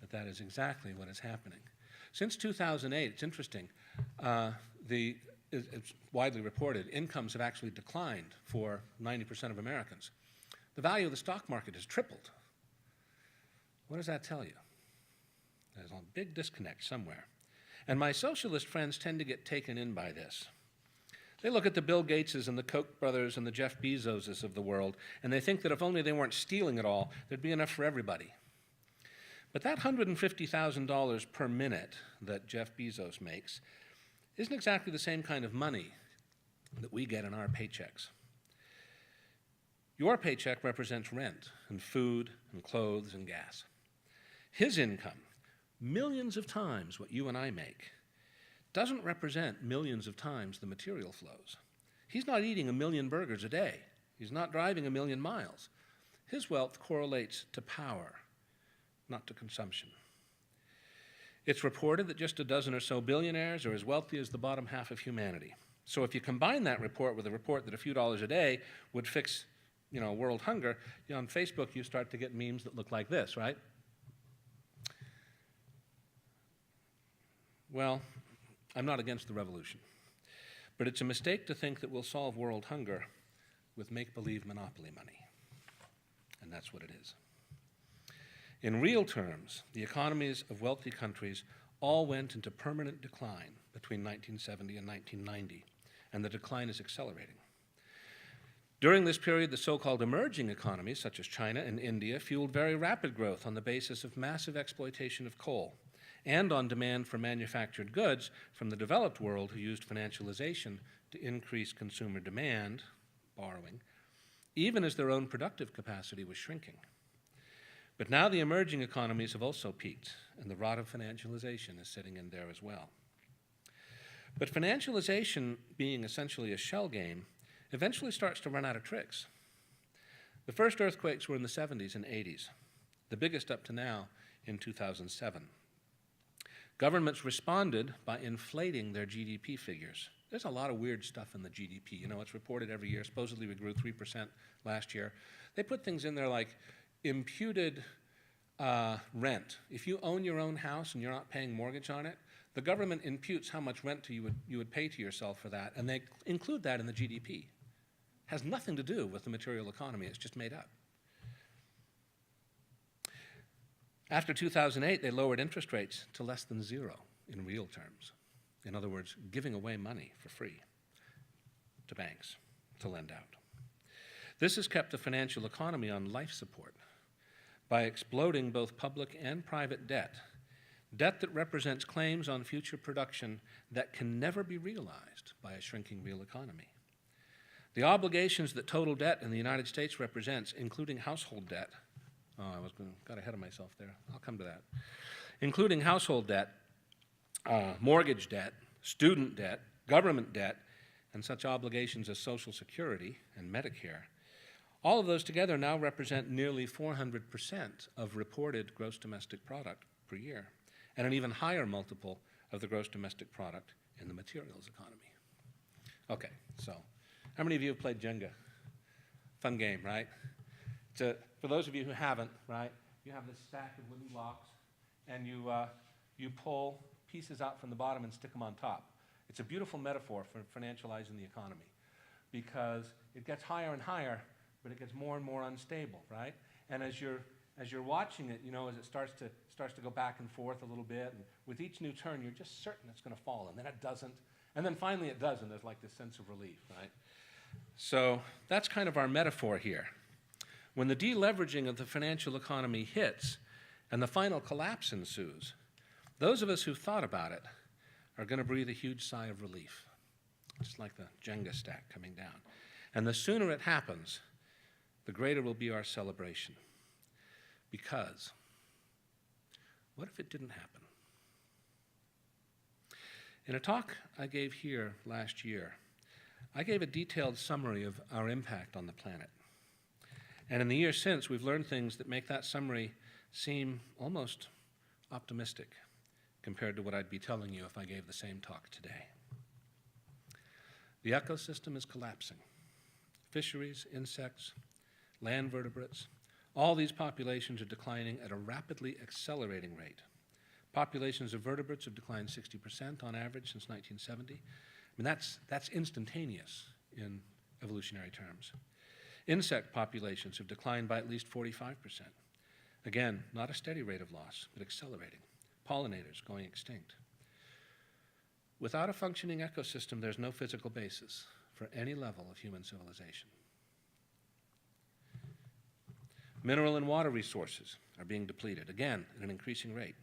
that that is exactly what is happening. Since 2008, it's interesting, it's widely reported, incomes have actually declined for 90% of Americans. The value of the stock market has tripled. What does that tell you? There's a big disconnect somewhere. And my socialist friends tend to get taken in by this. They look at the Bill Gateses and the Koch brothers and the Jeff Bezoses of the world, and they think that if only they weren't stealing it all, there'd be enough for everybody. But that $150,000 per minute that Jeff Bezos makes isn't exactly the same kind of money that we get in our paychecks. Your paycheck represents rent and food and clothes and gas. His income, millions of times what you and I make, doesn't represent millions of times the material flows. He's not eating 1 million burgers a day. He's not driving 1 million miles. His wealth correlates to power, not to consumption. It's reported that just a dozen or so billionaires are as wealthy as the bottom half of humanity. So if you combine that report with a report that a few dollars a day would fix, world hunger, on Facebook you start to get memes that look like this, right? Well, I'm not against the revolution, but it's a mistake to think that we'll solve world hunger with make-believe monopoly money, and that's what it is. In real terms, the economies of wealthy countries all went into permanent decline between 1970 and 1990, and the decline is accelerating. During this period, the so-called emerging economies, such as China and India, fueled very rapid growth on the basis of massive exploitation of coal and on demand for manufactured goods from the developed world, who used financialization to increase consumer demand, borrowing, even as their own productive capacity was shrinking. But now the emerging economies have also peaked, and the rot of financialization is setting in there as well. But financialization, being essentially a shell game, eventually starts to run out of tricks. The first earthquakes were in the 70s and 80s, the biggest up to now in 2007. Governments responded by inflating their GDP figures. There's a lot of weird stuff in the GDP. It's reported every year. Supposedly we grew 3% last year. They put things in there like imputed rent. If you own your own house and you're not paying mortgage on it, the government imputes how much rent you would pay to yourself for that, and they include that in the GDP. Has nothing to do with the material economy. It's just made up. After 2008, they lowered interest rates to less than zero in real terms. In other words, giving away money for free to banks to lend out. This has kept the financial economy on life support by exploding both public and private debt that represents claims on future production that can never be realized by a shrinking real economy. The obligations that total debt in the United States represents, including household debt, got ahead of myself there, I'll come to that, including household debt, mortgage debt, student debt, government debt, and such obligations as Social Security and Medicare, all of those together now represent nearly 400% of reported gross domestic product per year, and an even higher multiple of the gross domestic product in the materials economy. Okay, so how many of you have played Jenga? Fun game, right? For those of you who haven't, right, you have this stack of wooden blocks, and you pull pieces out from the bottom and stick them on top. It's a beautiful metaphor for financializing the economy, because it gets higher and higher, but it gets more and more unstable, right? And as you're watching it, as it starts to go back and forth a little bit, and with each new turn, you're just certain it's going to fall, and then it doesn't, and then finally it does, and there's like this sense of relief, right? So that's kind of our metaphor here. When the deleveraging of the financial economy hits and the final collapse ensues, those of us who've thought about it are going to breathe a huge sigh of relief, just like the Jenga stack coming down. And the sooner it happens, the greater will be our celebration. Because what if it didn't happen? In a talk I gave here last year, I gave a detailed summary of our impact on the planet. And in the years since, we've learned things that make that summary seem almost optimistic compared to what I'd be telling you if I gave the same talk today. The ecosystem is collapsing. Fisheries, insects, land vertebrates, all these populations are declining at a rapidly accelerating rate. Populations of vertebrates have declined 60% on average since 1970. I mean, that's instantaneous in evolutionary terms. Insect populations have declined by at least 45%. Again, not a steady rate of loss, but accelerating. Pollinators going extinct. Without a functioning ecosystem, there's no physical basis for any level of human civilization. Mineral and water resources are being depleted, again, at an increasing rate.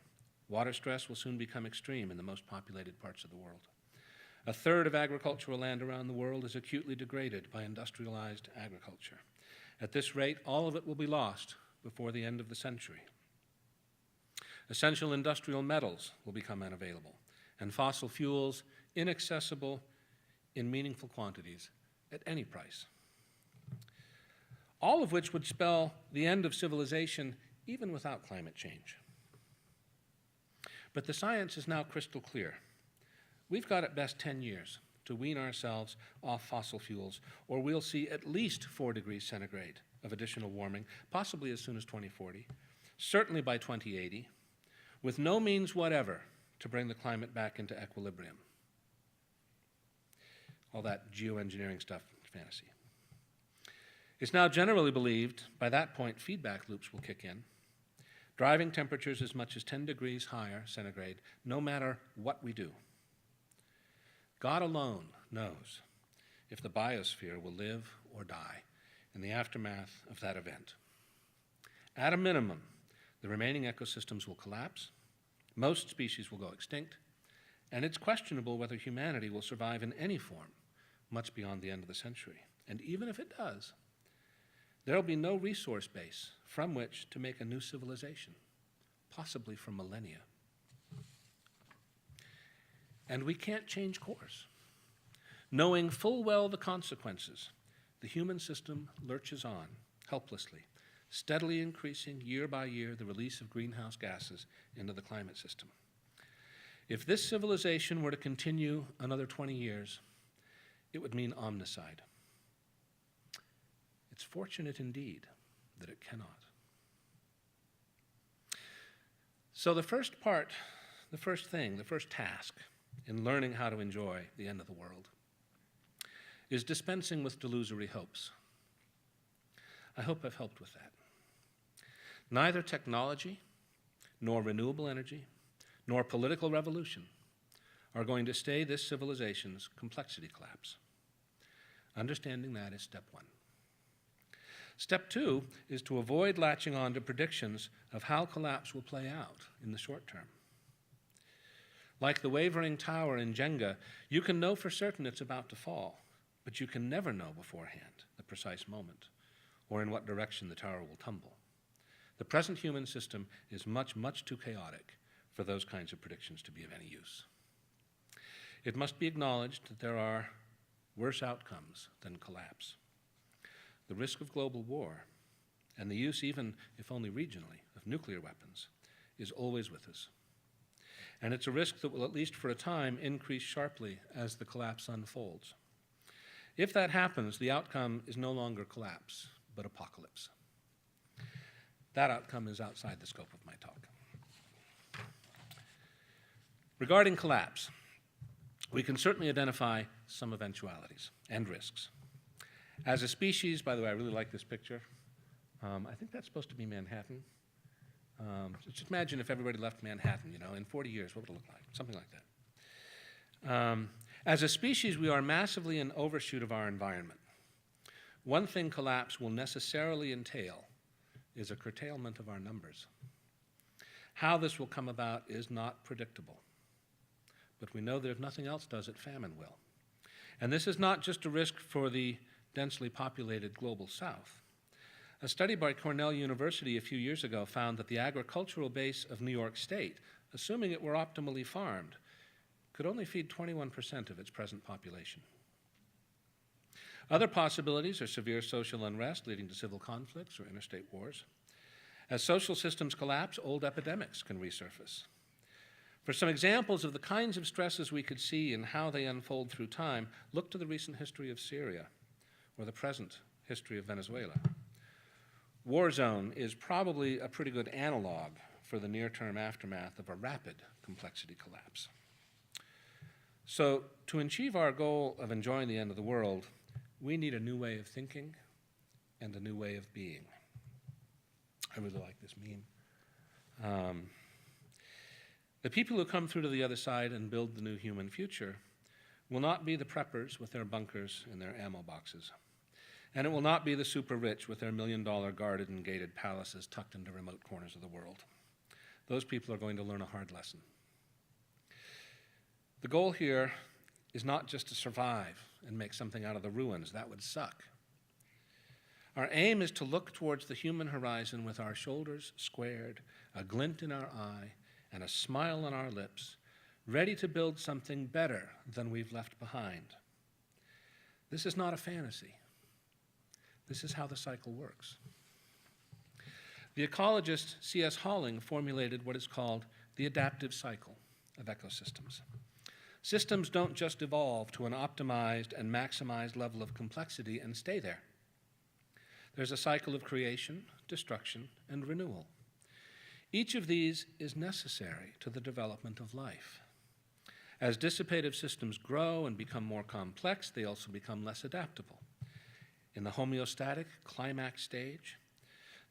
Water stress will soon become extreme in the most populated parts of the world. A third of agricultural land around the world is acutely degraded by industrialized agriculture. At this rate, all of it will be lost before the end of the century. Essential industrial metals will become unavailable, and fossil fuels inaccessible in meaningful quantities at any price. All of which would spell the end of civilization even without climate change. But the science is now crystal clear. We've got at best 10 years to wean ourselves off fossil fuels, or we'll see at least 4 degrees centigrade of additional warming, possibly as soon as 2040, certainly by 2080, with no means whatever to bring the climate back into equilibrium. All that geoengineering stuff is fantasy. It's now generally believed by that point feedback loops will kick in, driving temperatures as much as 10 degrees higher centigrade, no matter what we do. God alone knows if the biosphere will live or die in the aftermath of that event. At a minimum, the remaining ecosystems will collapse, most species will go extinct, and it's questionable whether humanity will survive in any form much beyond the end of the century. And even if it does, there will be no resource base from which to make a new civilization, possibly for millennia. And we can't change course. Knowing full well the consequences, the human system lurches on, helplessly, steadily increasing year by year the release of greenhouse gases into the climate system. If this civilization were to continue another 20 years, it would mean omnicide. It's fortunate indeed that it cannot. So the first task in learning how to enjoy the end of the world is dispensing with delusory hopes. I hope I've helped with that. Neither technology, nor renewable energy, nor political revolution are going to stay this civilization's complexity collapse. Understanding that is step one. Step two is to avoid latching on to predictions of how collapse will play out in the short term. Like the wavering tower in Jenga, you can know for certain it's about to fall, but you can never know beforehand the precise moment or in what direction the tower will tumble. The present human system is much, much too chaotic for those kinds of predictions to be of any use. It must be acknowledged that there are worse outcomes than collapse. The risk of global war, and the use, even if only regionally, of nuclear weapons, is always with us. And it's a risk that will, at least for a time, increase sharply as the collapse unfolds. If that happens, the outcome is no longer collapse, but apocalypse. That outcome is outside the scope of my talk. Regarding collapse, we can certainly identify some eventualities and risks. As a species, by the way, I really like this picture. I think that's supposed to be Manhattan. Just imagine if everybody left Manhattan, in 40 years, what would it look like? Something like that. As a species, we are massively an overshoot of our environment. One thing collapse will necessarily entail is a curtailment of our numbers. How this will come about is not predictable. But we know that if nothing else does it, famine will. And this is not just a risk for the densely populated global south. A study by Cornell University a few years ago found that the agricultural base of New York State, assuming it were optimally farmed, could only feed 21% of its present population. Other possibilities are severe social unrest leading to civil conflicts or interstate wars. As social systems collapse, old epidemics can resurface. For some examples of the kinds of stresses we could see and how they unfold through time, look to the recent history of Syria or the present history of Venezuela. War zone is probably a pretty good analog for the near-term aftermath of a rapid complexity collapse. So to achieve our goal of enjoying the end of the world, we need a new way of thinking and a new way of being. I really like this meme. The people who come through to the other side and build the new human future will not be the preppers with their bunkers and their ammo boxes. And it will not be the super rich with their $1 million guarded and gated palaces tucked into remote corners of the world. Those people are going to learn a hard lesson. The goal here is not just to survive and make something out of the ruins. That would suck. Our aim is to look towards the human horizon with our shoulders squared, a glint in our eye, and a smile on our lips, ready to build something better than we've left behind. This is not a fantasy. This is how the cycle works. The ecologist C.S. Halling formulated what is called the adaptive cycle of ecosystems. Systems don't just evolve to an optimized and maximized level of complexity and stay there. There's a cycle of creation, destruction, and renewal. Each of these is necessary to the development of life. As dissipative systems grow and become more complex, they also become less adaptable. In the homeostatic climax stage,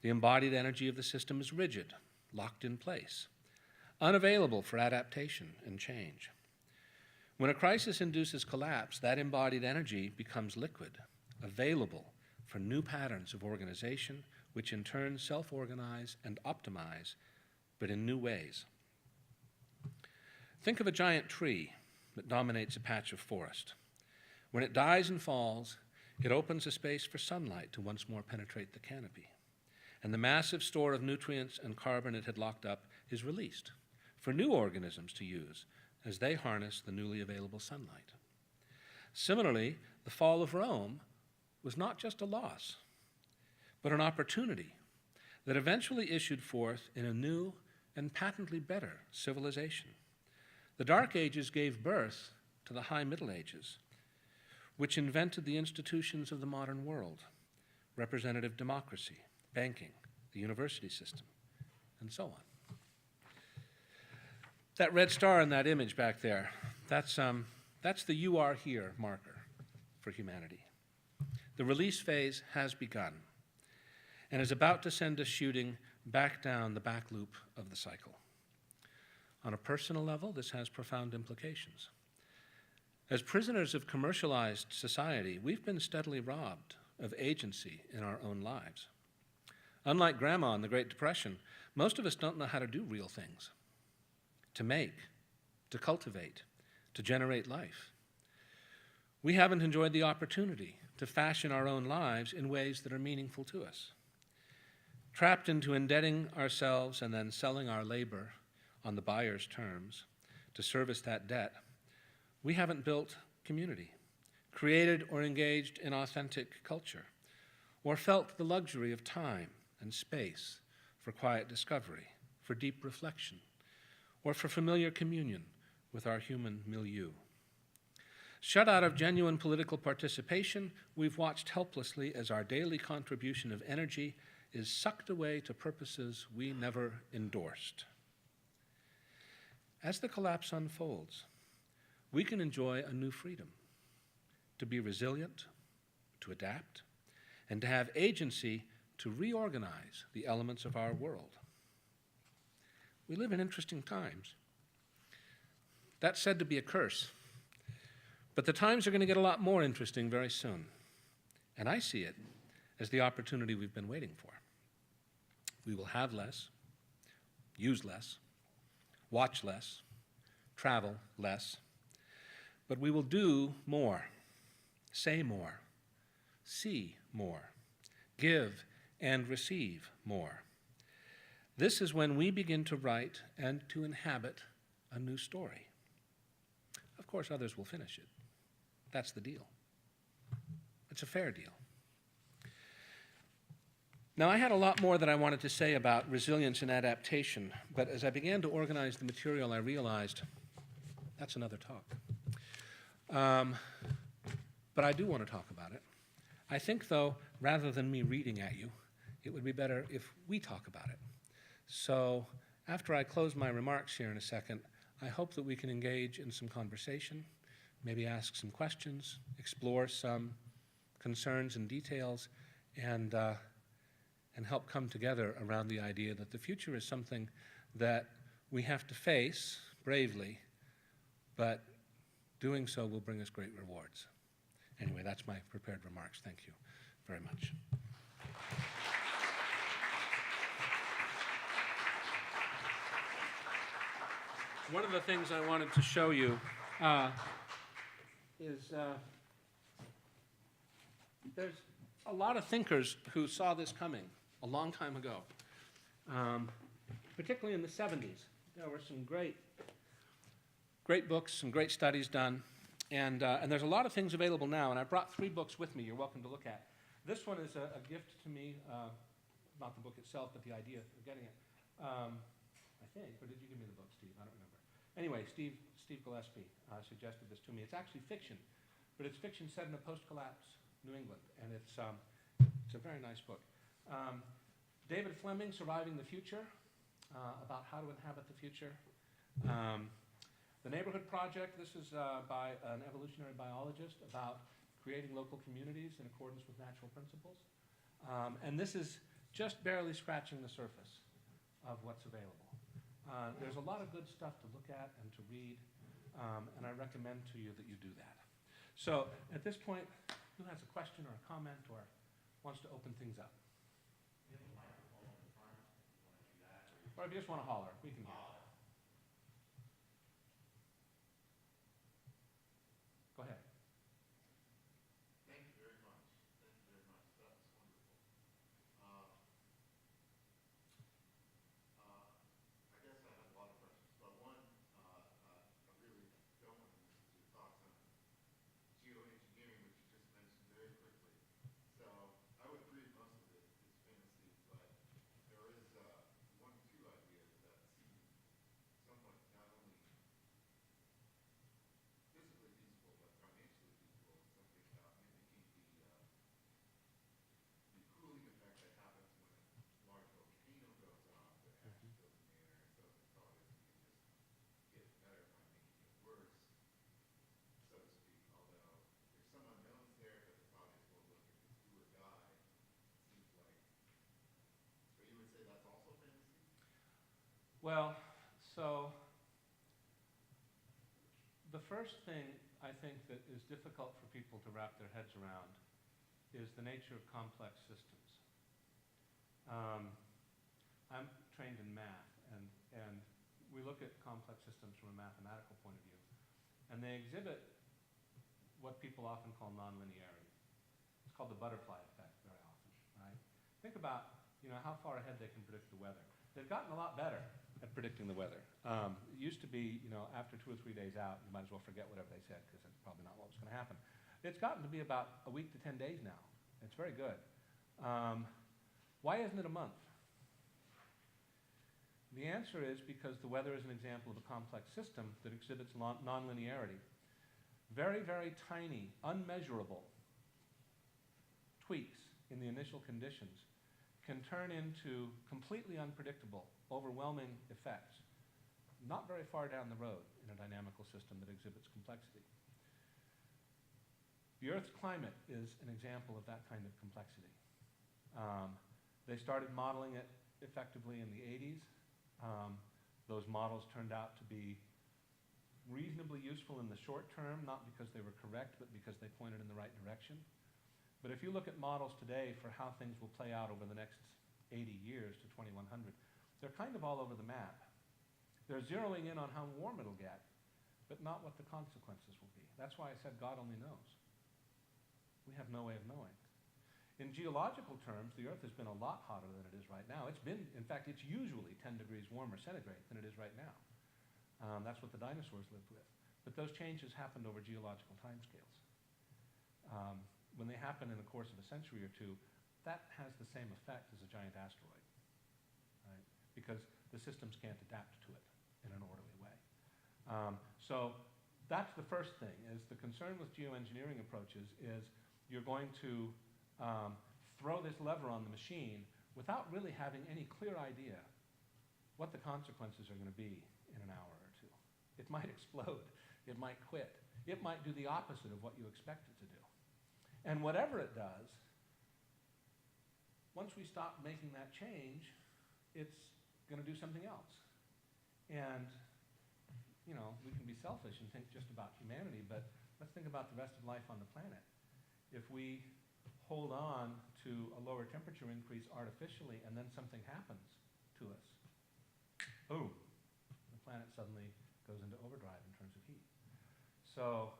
the embodied energy of the system is rigid, locked in place, unavailable for adaptation and change. When a crisis induces collapse, that embodied energy becomes liquid, available for new patterns of organization, which in turn self-organize and optimize, but in new ways. Think of a giant tree that dominates a patch of forest. When it dies and falls, it opens a space for sunlight to once more penetrate the canopy. And the massive store of nutrients and carbon it had locked up is released for new organisms to use as they harness the newly available sunlight. Similarly, the fall of Rome was not just a loss, but an opportunity that eventually issued forth in a new and patently better civilization. The Dark Ages gave birth to the High Middle Ages, which invented the institutions of the modern world: representative democracy, banking, the university system, and so on. That red star in that image back there, that's the "you are here" marker for humanity. The release phase has begun and is about to send us shooting back down the back loop of the cycle. On a personal level, this has profound implications. As prisoners of commercialized society, we've been steadily robbed of agency in our own lives. Unlike Grandma in the Great Depression, most of us don't know how to do real things: to make, to cultivate, to generate life. We haven't enjoyed the opportunity to fashion our own lives in ways that are meaningful to us. Trapped into indebting ourselves and then selling our labor on the buyer's terms to service that debt, we haven't built community, created or engaged in authentic culture, or felt the luxury of time and space for quiet discovery, for deep reflection, or for familiar communion with our human milieu. Shut out of genuine political participation, we've watched helplessly as our daily contribution of energy is sucked away to purposes we never endorsed. As the collapse unfolds, we can enjoy a new freedom: to be resilient, to adapt, and to have agency to reorganize the elements of our world. We live in interesting times. That's said to be a curse, but the times are going to get a lot more interesting very soon, and I see it as the opportunity we've been waiting for. We will have less, use less, watch less, travel less, but we will do more, say more, see more, give and receive more. This is when we begin to write and to inhabit a new story. Of course, others will finish it. That's the deal. It's a fair deal. Now, I had a lot more that I wanted to say about resilience and adaptation, but as I began to organize the material, I realized that's another talk. But I do want to talk about it. I think, though, rather than me reading at you, it would be better if we talk about it. So after I close my remarks here in a second, I hope that we can engage in some conversation, maybe ask some questions, explore some concerns and details, and help come together around the idea that the future is something that we have to face bravely, but doing so will bring us great rewards. Anyway, that's my prepared remarks. Thank you very much. One of the things I wanted to show you is there's a lot of thinkers who saw this coming a long time ago, particularly in the 70s. There were some great books, some great studies done, and there's a lot of things available now, and I brought 3 books with me you're welcome to look at. This one is a gift to me, not the book itself, but the idea of getting it, I think, or did you give me the book, Steve? I don't remember. Anyway, Steve Gillespie suggested this to me. It's actually fiction, but it's fiction set in a post-collapse New England, and it's a very nice book. David Fleming, Surviving the Future, about how to inhabit the future. The Neighborhood Project, this is by an evolutionary biologist about creating local communities in accordance with natural principles. And this is just barely scratching the surface of what's available. There's a lot of good stuff to look at and to read, and I recommend to you that you do that. So at this point, who has a question or a comment or wants to open things up? Or if you just want to holler, we can hear it. Go ahead. Thank you very much. Thank you very much. That was wonderful. I guess I have a lot of questions, but one, I really don't want to miss your thoughts on geoengineering, which you just mentioned very quickly. So I would agree most of it is fantasy, but there is 1 or 2 ideas that seem somewhat not only physically feasible, but financially feasible. Something about mimicking the cooling effect that happens when a large volcano goes off, the ash fills in the air, and so the thought is you can just get better by making it worse, so to speak. Although there's some unknowns there, but the thought is, well, look, if it's do or die, it seems like. But you would say that's also fantasy? Well, so the first thing I think that is difficult for people to wrap their heads around is the nature of complex systems. I'm trained in math, and we look at complex systems from a mathematical point of view, and they exhibit what people often call nonlinearity. It's called the butterfly effect very often, right? Think about, how far ahead they can predict the weather. They've gotten a lot better at predicting the weather. It used to be, after 2 or 3 days out, you might as well forget whatever they said because it's probably not what was going to happen. It's gotten to be about a week to 10 days now. It's very good. Why isn't it a month? The answer is because the weather is an example of a complex system that exhibits nonlinearity. Very, very tiny, unmeasurable tweaks in the initial conditions can turn into completely unpredictable, overwhelming effects, not very far down the road in a dynamical system that exhibits complexity. The Earth's climate is an example of that kind of complexity. They started modeling it effectively in the 80s. Those models turned out to be reasonably useful in the short term, not because they were correct, but because they pointed in the right direction. But if you look at models today for how things will play out over the next 80 years to 2100, they're kind of all over the map. They're zeroing in on how warm it'll get, but not what the consequences will be. That's why I said God only knows. We have no way of knowing. In geological terms, the Earth has been a lot hotter than it is right now. In fact, it's usually 10 degrees warmer centigrade than it is right now. That's what the dinosaurs lived with. But those changes happened over geological timescales. When they happen in the course of a century or two, that has the same effect as a giant asteroid, right? Because the systems can't adapt to it in an orderly way. So that's the first thing, is the concern with geoengineering approaches is you're going to throw this lever on the machine without really having any clear idea what the consequences are going to be in an hour or two. It might explode. It might quit. It might do the opposite of what you expect it to do. And whatever it does, once we stop making that change, it's going to do something else. And, you know, we can be selfish and think just about humanity, but let's think about the rest of life on the planet. If we hold on to a lower temperature increase artificially and then something happens to us, boom, the planet suddenly goes into overdrive in terms of heat. So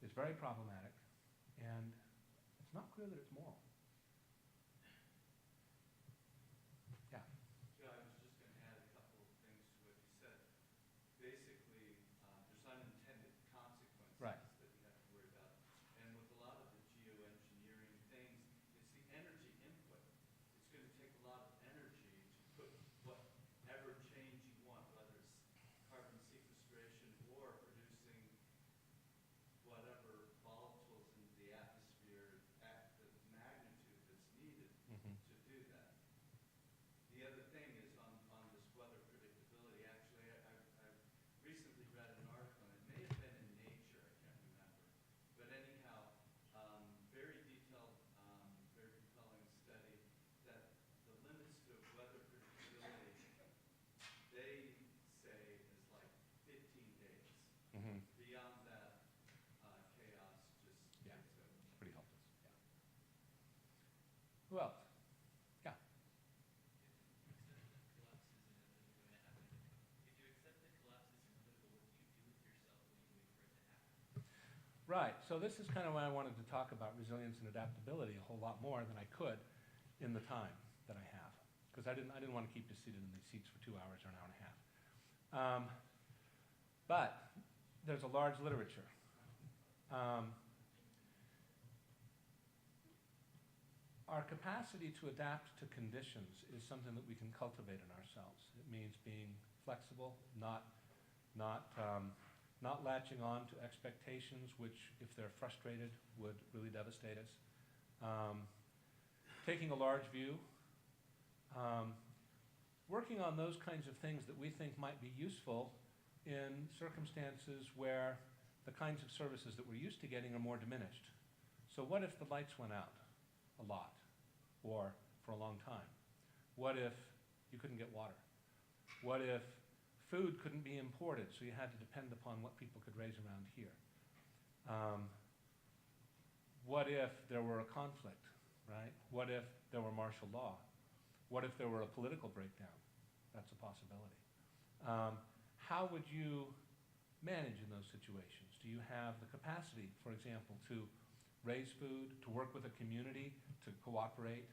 it's very problematic, and it's not clear that it's moral. Yeah. Yeah, I was just going to add a couple of things to what you said. Basically, there's unintended consequences Right. that you have to worry about. And with a lot of the geoengineering things, it's the energy input. It's going to take a lot of energy to put whatever change you want, whether it's carbon sequestration or producing whatever volatiles into the atmosphere at the magnitude that's needed to do that. The other thing is on this weather predictability, actually, I've recently read an article, and it may have been in Nature, I can't remember. But anyhow, very detailed, very compelling study that the limits to weather predictability, they say, is like 15 days. Mm-hmm. Beyond that, chaos just Yeah. takes over. Pretty helpless. Yeah. Who else? Yeah. Right. So this is kind of why I wanted to talk about resilience and adaptability a whole lot more than I could in the time that I have, because I didn't want to keep you seated in these seats for 2 hours or an hour and a half. But there's a large literature. Our capacity to adapt to conditions is something that we can cultivate in ourselves. It means being flexible, not latching on to expectations which, if they're frustrated, would really devastate us. Taking a large view. Working on those kinds of things that we think might be useful in circumstances where the kinds of services that we're used to getting are more diminished. So what if the lights went out a lot or for a long time? What if you couldn't get water? What if food couldn't be imported, so you had to depend upon what people could raise around here? What if there were a conflict, right? What if there were martial law? What if there were a political breakdown? That's a possibility. How would you manage in those situations? Do you have the capacity, for example, to raise food, to work with a community, to cooperate?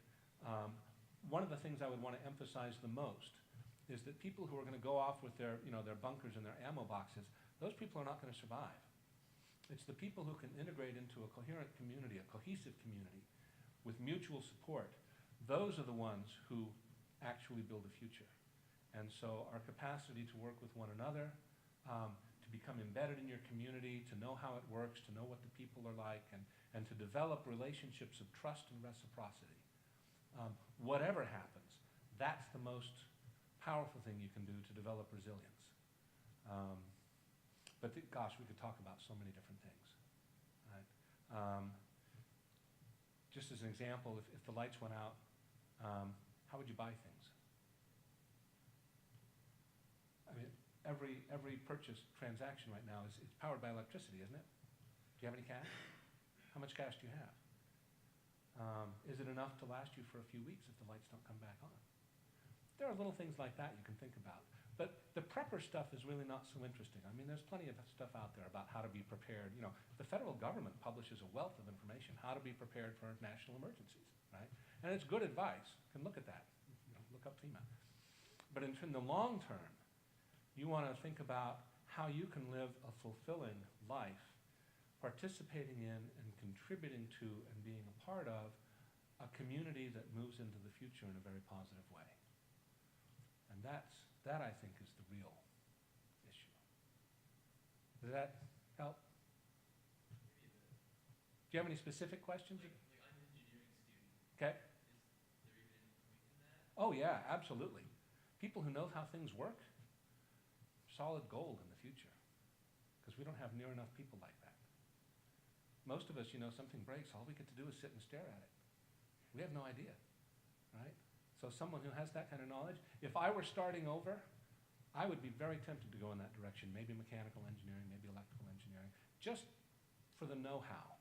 One of the things I would want to emphasize the most is that people who are going to go off with their bunkers and their ammo boxes, those people are not going to survive. It's the people who can integrate into a coherent community, a cohesive community, with mutual support. Those are the ones who actually build a future. And so our capacity to work with one another, to become embedded in your community, to know how it works, to know what the people are like, and to develop relationships of trust and reciprocity. Whatever happens, that's the most powerful thing you can do to develop resilience. But gosh, we could talk about so many different things. Right? Just as an example, if the lights went out, how would you buy things? I mean, every purchase transaction right now is powered by electricity, isn't it? Do you have any cash? How much cash do you have? Is it enough to last you for a few weeks if the lights don't come back on? There are little things like that you can think about. But the prepper stuff is really not so interesting. I mean, there's plenty of stuff out there about how to be prepared. You know, the federal government publishes a wealth of information, how to be prepared for national emergencies, right? And it's good advice. You can look at that. You know, look up FEMA. But in the long term, you want to think about how you can live a fulfilling life, participating in and contributing to and being a part of a community that moves into the future in a very positive way. And that I think is the real issue. Does that help? Do you have any specific questions? I'm an engineering student. Okay. Is there even any point in that? Oh yeah, absolutely. People who know how things work, solid gold in the future, because we don't have near enough people like that. Most of us, something breaks, all we get to do is sit and stare at it. We have no idea, right? So someone who has that kind of knowledge, if I were starting over, I would be very tempted to go in that direction, maybe mechanical engineering, maybe electrical engineering, just for the know-how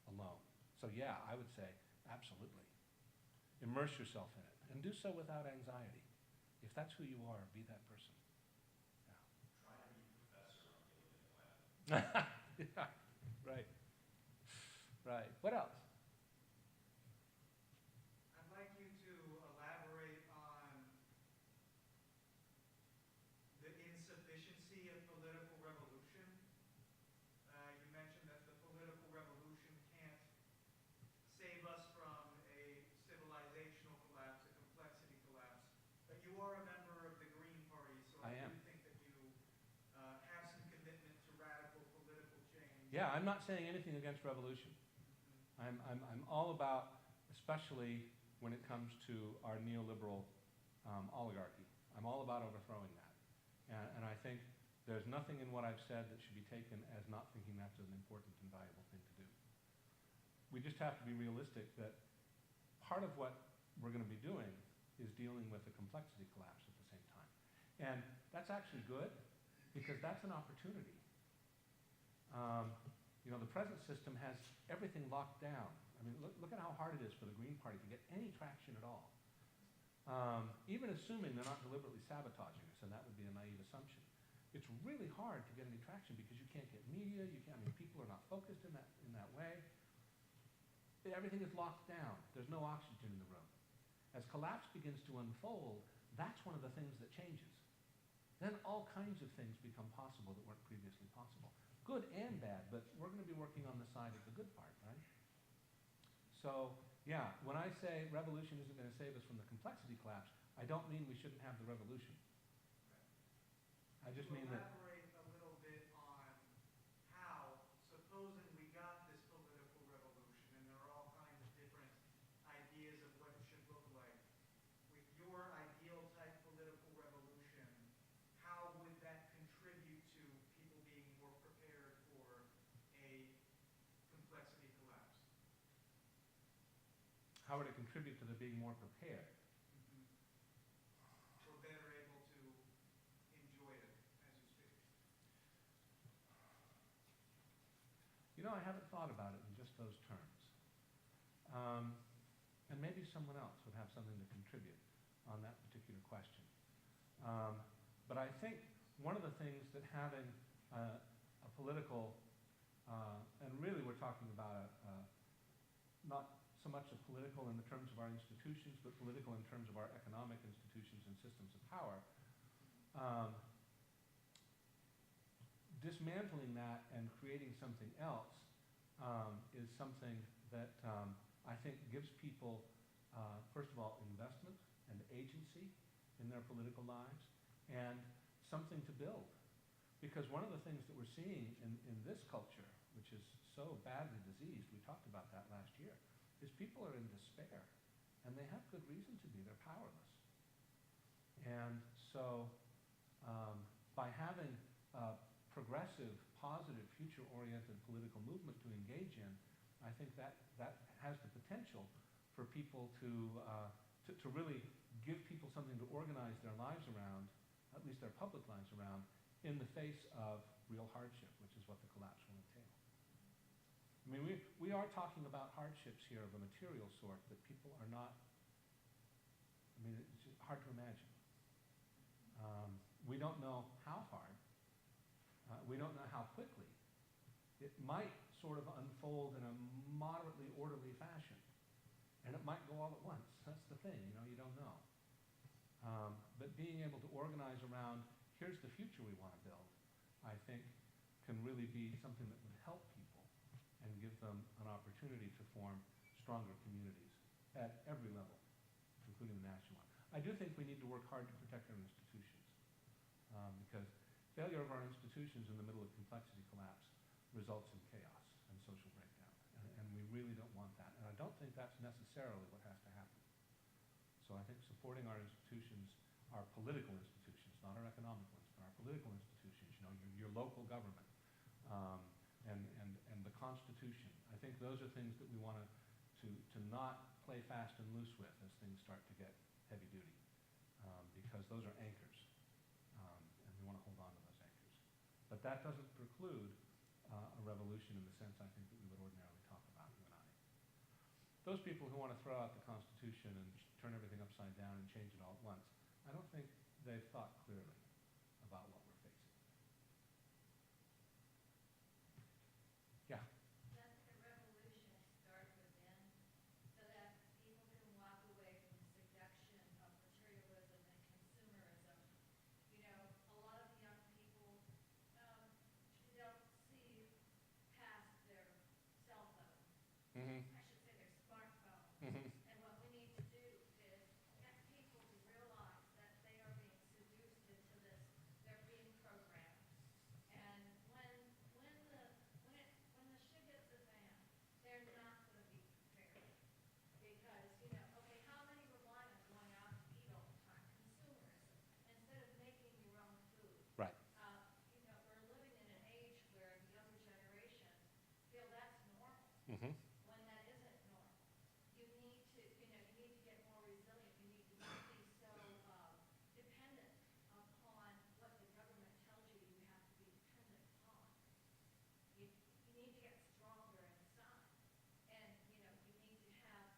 alone. So yeah, I would say absolutely. Immerse yourself in it, and do so without anxiety. If that's who you are, be that person. Try to be a professor on the lab. Yeah, right. Right. What else? I'd like you to elaborate on the insufficiency of political revolution. You mentioned that the political revolution can't save us from a civilizational collapse, a complexity collapse. But you are a member of the Green Party, so I I am. do think that you have some commitment to radical political change. Yeah, I'm not saying anything against revolution. I'm all about, especially when it comes to our neoliberal oligarchy, I'm all about overthrowing that. And I think there's nothing in what I've said that should be taken as not thinking that's an important and valuable thing to do. We just have to be realistic that part of what we're going to be doing is dealing with a complexity collapse at the same time. And that's actually good, because that's an opportunity. You know, the present system has everything locked down. I mean, look at how hard it is for the Green Party to get any traction at all. Even assuming they're not deliberately sabotaging us, and that would be a naive assumption. It's really hard to get any traction because you can't get media, I mean, people are not focused in that way. Everything is locked down. There's no oxygen in the room. As collapse begins to unfold, that's one of the things that changes. Then all kinds of things become possible that weren't previously possible. Good and bad, but we're going to be working on the side of the good part, right? So, yeah, when I say revolution isn't going to save us from the complexity collapse, I don't mean we shouldn't have the revolution. I just mean that... Elaborate a little bit on how, supposing we got this political revolution, and there are all kinds of different ideas of what it should look like. With your ideal type political revolution, how would that contribute to people being more prepared for a complexity collapse? How would it contribute to the being more prepared? Or better able to enjoy it as you speak? You know, I haven't thought about it in just those terms. And maybe someone else would have something to contribute on that particular question. But I think one of the things that having a political, and really we're talking about not so much a political in the terms of our institutions, but political in terms of our economic institutions and systems of power, dismantling that and creating something else is something that I think gives people, first of all, investment and agency in their political lives, and something to build. Because one of the things that we're seeing in this culture, which is so badly diseased, we talked about that last year, is people are in despair. And they have good reason to be. They're powerless. And so by having a progressive, positive, future-oriented political movement to engage in, I think that has the potential for people to really give people something to organize their lives around, at least their public lives around, in the face of real hardship, which is what the collapse will entail. I mean, we are talking about hardships here of a material sort that people are not, I mean, it's just hard to imagine. We don't know how hard. We don't know how quickly. It might sort of unfold in a moderately orderly fashion. And it might go all at once. That's the thing, you know, you don't know. But being able to organize around, here's the future we want to build, I think can really be something that would help people and give them an opportunity to form stronger communities at every level, including the national one. I do think we need to work hard to protect our institutions, because failure of our institutions in the middle of complexity collapse results in chaos and social breakdown, and we really don't want that. And I don't think that's necessarily what has to happen. So I think supporting our institutions, our political institutions, not our economic ones, but our political institutions, you know, your local government, and the Constitution. I think those are things that we want to not play fast and loose with as things start to get heavy duty, because those are anchors. we want to hold on to those anchors. But that doesn't preclude a revolution in the sense I think that we would ordinarily talk about, you and I. Those people who want to throw out the Constitution and turn everything upside down and change it all at once, I don't think they've thought clearly about what we're facing. Yeah. Doesn't a revolution start within so that people can walk away from the seduction of materialism and consumerism? You know, a lot of young people don't see past their cell phone. Mm-hmm. I should say their smartphone. Mm-hmm. And what we need to do is get people to realize that they are being seduced into this. They're being programmed. And when the shit hits the fan, they're not going to be prepared. Because, you know, okay, how many rely on going out to eat all the time? Consumerism. Instead of making your own food. Right. You know, we're living in an age where the younger generation feel that's normal. Mm-hmm. When that isn't normal. You need to, you know, you need to get more resilient. You need to not be so dependent upon what the government tells you you have to be dependent upon. You need to get stronger inside. And, you know, you need to have,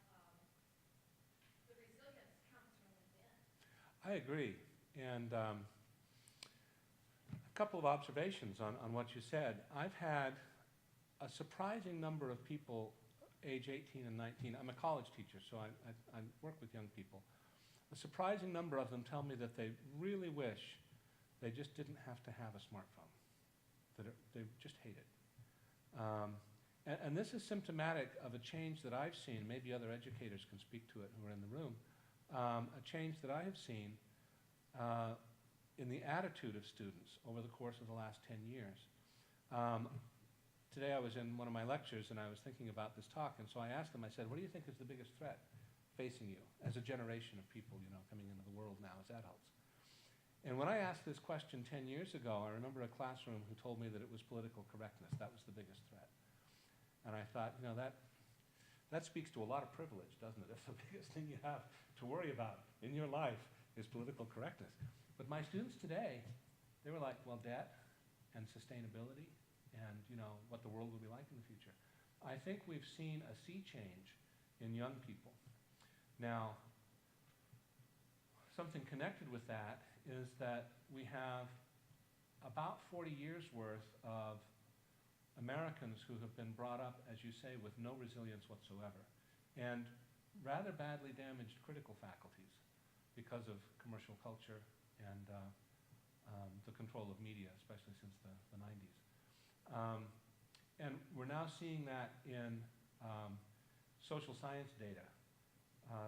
the resilience comes from within. I agree. And a couple of observations on what you said. I've had a surprising number of people age 18 and 19. I'm a college teacher, so I work with young people. A surprising number of them tell me that they really wish they just didn't have to have a smartphone, they just hate it. And this is symptomatic of a change that I've seen, maybe other educators can speak to it who are in the room, a change that I have seen in the attitude of students over the course of the last 10 years. Today I was in one of my lectures and I was thinking about this talk, and so I asked them, I said, what do you think is the biggest threat facing you as a generation of people, you know, coming into the world now as adults? And when I asked this question 10 years ago, I remember a classroom who told me that it was political correctness. That was the biggest threat. And I thought, you know, that speaks to a lot of privilege, doesn't it? If the biggest thing you have to worry about in your life is political correctness. But my students today, they were like, well, debt and sustainability and, you know, what the world will be like in the future. I think we've seen a sea change in young people. Now, something connected with that is that we have about 40 years worth of Americans who have been brought up, as you say, with no resilience whatsoever, and rather badly damaged critical faculties because of commercial culture and the control of media, especially since the 90s. And we're now seeing that in social science data.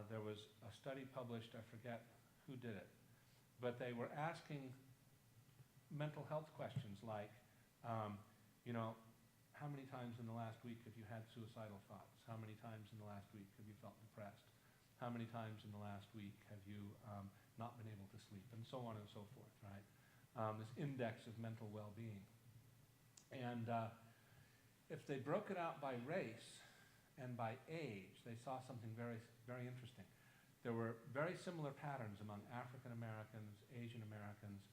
There was a study published, I forget who did it, but they were asking mental health questions like, you know, how many times in the last week have you had suicidal thoughts? How many times in the last week have you felt depressed? How many times in the last week have you not been able to sleep? And so on and so forth, right? This index of mental well-being. And if they broke it out by race and by age, they saw something very, very interesting. There were very similar patterns among African Americans, Asian Americans,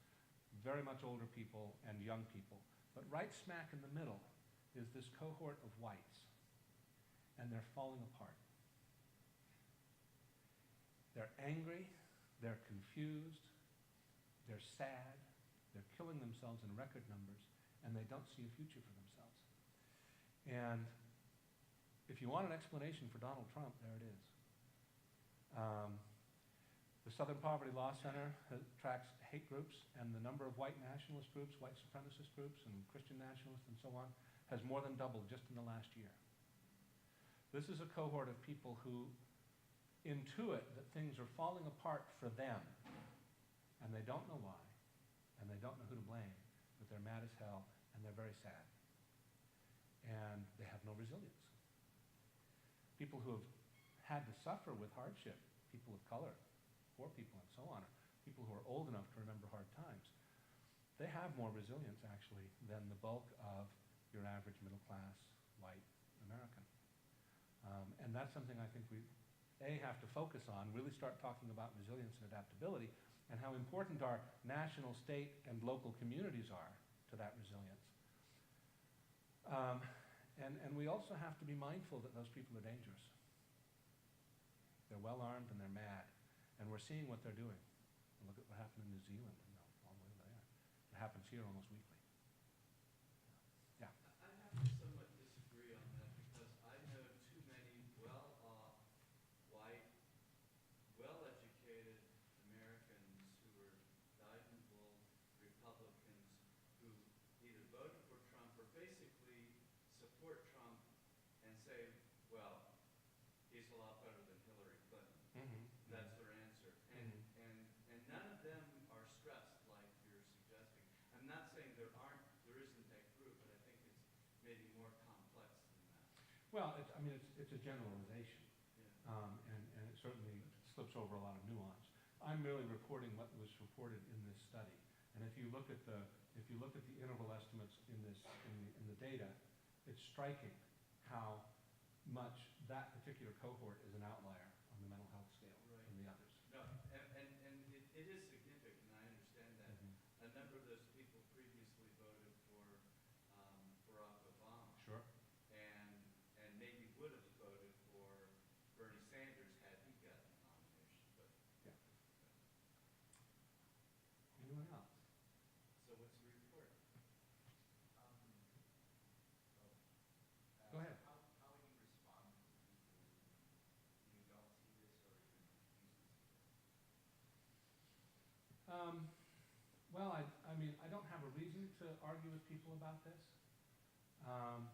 very much older people, and young people. But right smack in the middle is this cohort of whites, and they're falling apart. They're angry, they're confused, they're sad, they're killing themselves in record numbers, and they don't see a future for themselves. And if you want an explanation for Donald Trump, there it is. The Southern Poverty Law Center tracks hate groups, and the number of white nationalist groups, white supremacist groups, and Christian nationalists, and so on, has more than doubled just in the last year. This is a cohort of people who intuit that things are falling apart for them, and they don't know why, and they don't know who to blame, but they're mad as hell, and they're very sad. And they have no resilience. People who have had to suffer with hardship, people of color, poor people, and so on, or people who are old enough to remember hard times, they have more resilience, actually, than the bulk of your average middle-class white American. And that's something I think we, A, have to focus on, really start talking about resilience and adaptability, and how important our national, state, and local communities are to that resilience. And we also have to be mindful that those people are dangerous. They're well armed and they're mad, and we're seeing what they're doing. Look at what happened in New Zealand, all the way over there. It happens here almost weekly. Yeah. I have to somewhat disagree on that because I know too many well-off, white, well-educated Americans who are dyed-in-the-wool Republicans who either voted for Trump or basically support Trump and say, well, he's a lot better than Hillary Clinton. That's their answer. And none of them are stressed like you're suggesting. I'm not saying there isn't that group, but I think it's maybe more complex than that. Well, it's a generalization, Yeah. and it certainly slips over a lot of nuance. I'm merely reporting what was reported in this study, and if you look at the interval estimates in the data, it's striking how much that particular cohort is an outlier on the mental health scale from the others. No, and it is significant, I understand that. A number of those people previously voted for Barack Obama. Sure. And maybe would have voted for Bernie Sanders had he gotten the nomination. But Yeah. Anyone else? so what's the report? Go ahead. How would you respond to people who don't see this or even refuse to see this? Well, I don't have a reason to argue with people about this. I'm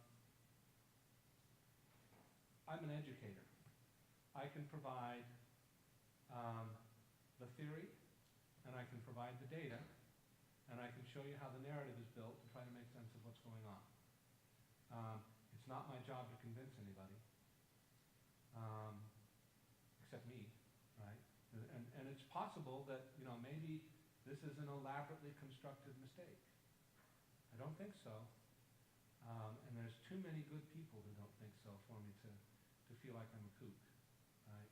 an educator. I can provide the theory, and I can provide the data, and I can show you how the narrative is built to try to make sense of what's going on. It's not my job to convince anybody, except me, right? And it's possible that, maybe this is an elaborately constructed mistake. I don't think so. And there's too many good people who don't think so for me to feel like I'm a kook, right?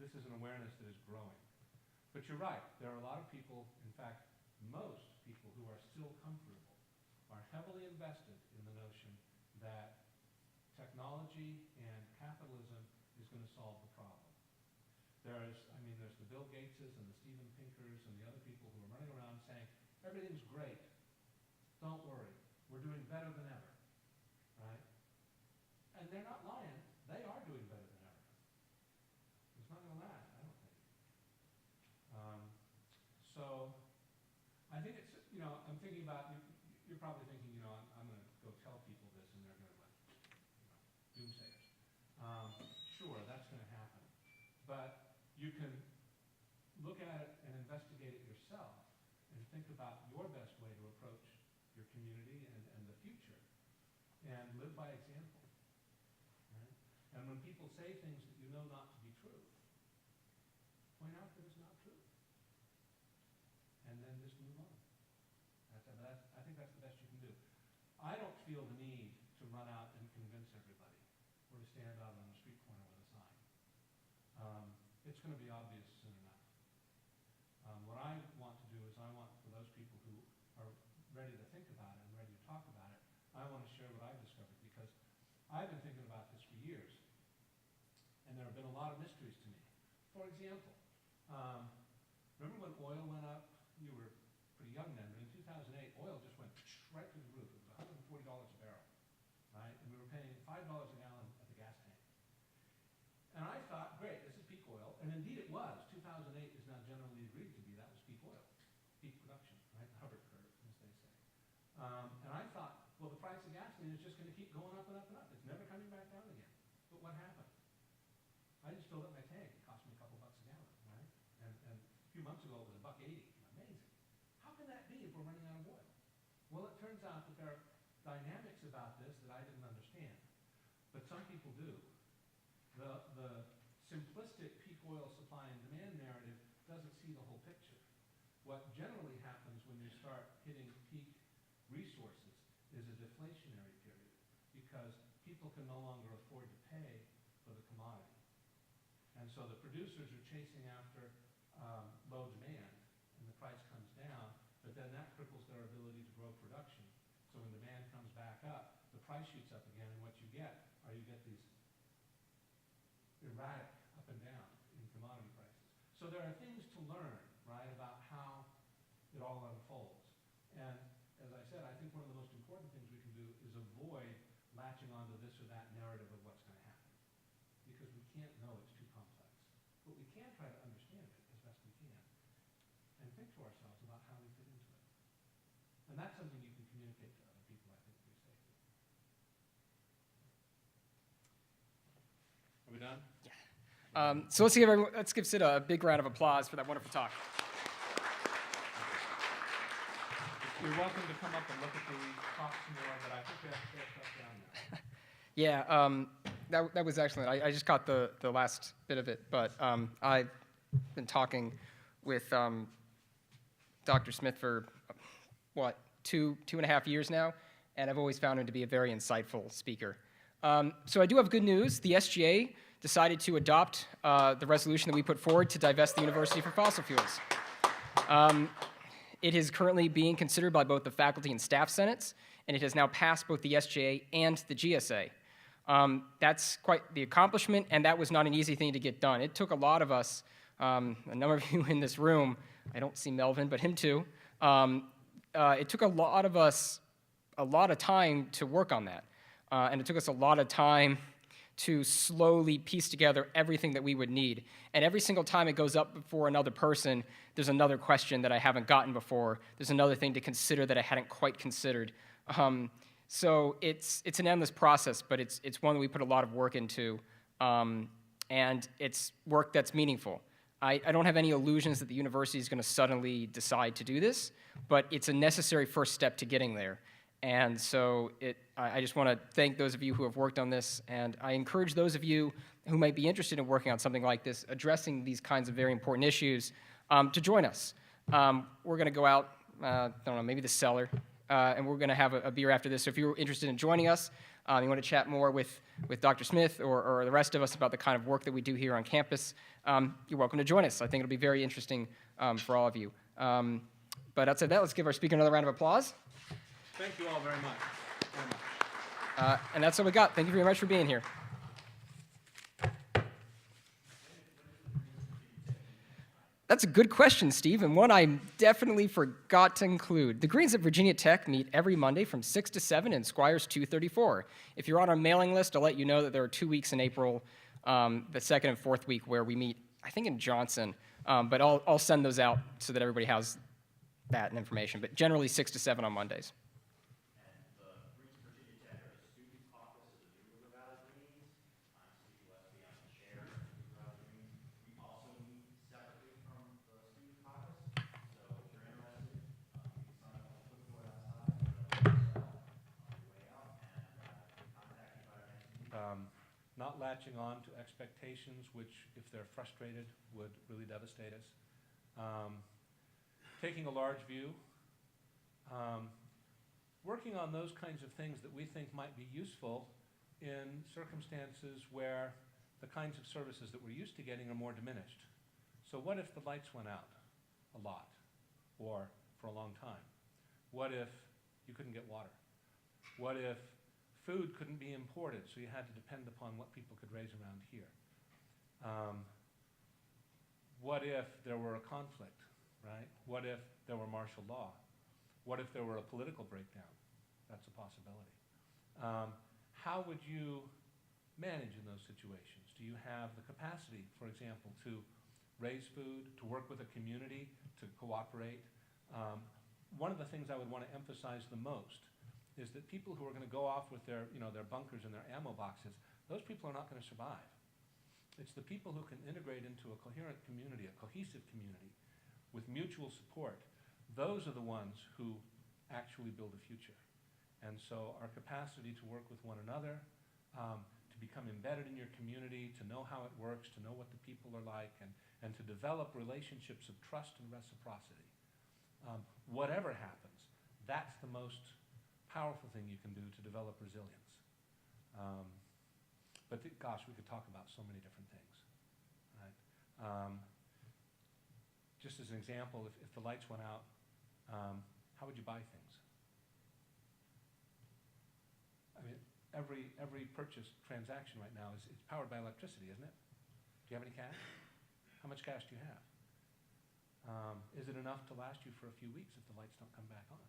This is an awareness that is growing. But you're right, there are a lot of people, in fact, most people who are still comfortable, are heavily invested in the notion that technology and capitalism is going to solve the problem. There's the Bill Gateses and the Steven Pinkers and the other people who are running around saying, everything's great, don't worry, we're doing better than ever, right? And they're not lying, they are doing better than ever. It's not going to last, I don't think. So I think it's, I'm thinking about, you're probably thinking, I'm going to go tell people this and they're going to doomsayers. Sure, that's going to happen. But you can look at it and investigate it yourself and think about your best way to approach your community and the future and live by example. Right? And when people say things that you know not to be true, point out that it's not true. And then just move on. I think that's the best you can do. I don't feel the need to run out and convince everybody or to stand out on the street corner with a sign. It's going to be obvious soon enough. What I want to do is I want for those people who are ready to think about it and ready to talk about it, I want to share what I've discovered because I've been thinking about this for years. And there have been a lot of mysteries to me. For example, remember when oil went up? You were pretty young then, but in 2008, oil just went right through the roof. It was $140 a barrel, right? And we were paying $5 a gallon at the gas tank. And I thought, great, this is peak oil. And indeed it was. 2008 is now generally agreed to be. That was peak oil, peak production, right? The Hubbard curve, as they say. And I thought, well, the price of gasoline is just going to keep going up and up and up. It's never coming back down again. But what happened? I just filled up my tank. It cost me a couple bucks a gallon, right? And a few months ago, it was $1.80. Amazing. How can that be if we're running out of oil? Well, it turns out that there are dynamics about this that I didn't understand. But some people do. The simplistic peak oil supply and demand narrative doesn't see the whole picture. What generally happens when you start hitting peak resources is a deflationary period because people can no longer afford to pay for the commodity. And so the producers are chasing after low demand and the price comes down, but then that cripples their ability to grow production. So when demand comes back up, the price shoots up again, and what you get these erratic up and down in commodity prices. So there are things to learn, right, about how it all unfolds. And as I said, I think one of the most important things we can do is avoid latching onto this or that narrative of what's going to happen, because we can't know, it's too complex. But we can try to understand it as best we can and think to ourselves about how we fit into it. And that's something you can communicate to other people, I think, pretty safely. Are we done? So let's give Sid a big round of applause for that wonderful talk. You're welcome to come up and look at the talk some more, but I think we have to get stuff down now. Yeah, that was excellent. I just caught the last bit of it, but I've been talking with Dr. Smith for, two and a half years now, and I've always found him to be a very insightful speaker. So I do have good news. The SGA decided to adopt the resolution that we put forward to divest the university from fossil fuels. It is currently being considered by both the faculty and staff senates, and it has now passed both the SGA and the GSA. That's quite the accomplishment, and that was not an easy thing to get done. It took a lot of us, a number of you in this room, I don't see Melvin, but him too. It took a lot of us a lot of time to work on that, and it took us a lot of time to slowly piece together everything that we would need. And every single time it goes up before another person, there's another question that I haven't gotten before. There's another thing to consider that I hadn't quite considered. So it's an endless process, but it's one that we put a lot of work into, and it's work that's meaningful. I don't have any illusions that the university is going to suddenly decide to do this, but it's a necessary first step to getting there. And so I just want to thank those of you who have worked on this, and I encourage those of you who might be interested in working on something like this, addressing these kinds of very important issues, to join us. We're going to go out, I don't know, maybe the cellar, and we're going to have a beer after this. So if you're interested in joining us, you want to chat more with Dr. Smith or the rest of us about the kind of work that we do here on campus, you're welcome to join us. I think it'll be very interesting for all of you. But outside that, let's give our speaker another round of applause. Thank you all very much. And that's what we got. Thank you very much for being here. That's a good question, Steve, and one I definitely forgot to include. The Greens at Virginia Tech meet every Monday from 6 to 7 in Squires 234. If you're on our mailing list, I'll let you know that there are 2 weeks in April, the second and fourth week, where we meet, I think, in Johnson. But I'll send those out so that everybody has that information. But generally 6 to 7 on Mondays. Not latching on to expectations, which, if they're frustrated, would really devastate us. Taking a large view. Working on those kinds of things that we think might be useful in circumstances where the kinds of services that we're used to getting are more diminished. So what if the lights went out a lot, or for a long time? What if you couldn't get water? What if food couldn't be imported, so you had to depend upon what people could raise around here? What if there were a conflict, right? What if there were martial law? What if there were a political breakdown? That's a possibility. How would you manage in those situations? Do you have the capacity, for example, to raise food, to work with a community, to cooperate? One of the things I would want to emphasize the most is that people who are going to go off with their bunkers and their ammo boxes, those people are not going to survive. It's the people who can integrate into a coherent community, a cohesive community, with mutual support. Those are the ones who actually build a future. And so our capacity to work with one another, to become embedded in your community, to know how it works, to know what the people are like, and to develop relationships of trust and reciprocity. Whatever happens, that's the most powerful thing you can do to develop resilience. Gosh, we could talk about so many different things, right? just as an example, if the lights went out, how would you buy things? I mean, every purchase transaction right now is powered by electricity, isn't it? Do you have any cash? How much cash do you have? Is it enough to last you for a few weeks if the lights don't come back on?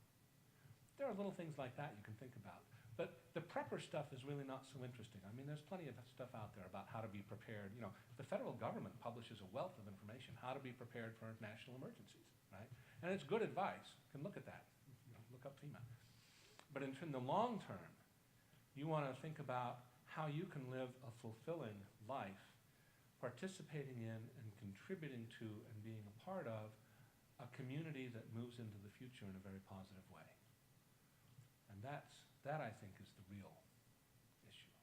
There are little things like that you can think about. But the prepper stuff is really not so interesting. I mean, there's plenty of stuff out there about how to be prepared. You know, the federal government publishes a wealth of information, how to be prepared for national emergencies, right? And it's good advice. You can look at that. You know, look up FEMA. But in the long term, you want to think about how you can live a fulfilling life, participating in and contributing to and being a part of a community that moves into the future in a very positive way. And that I think is the real issue.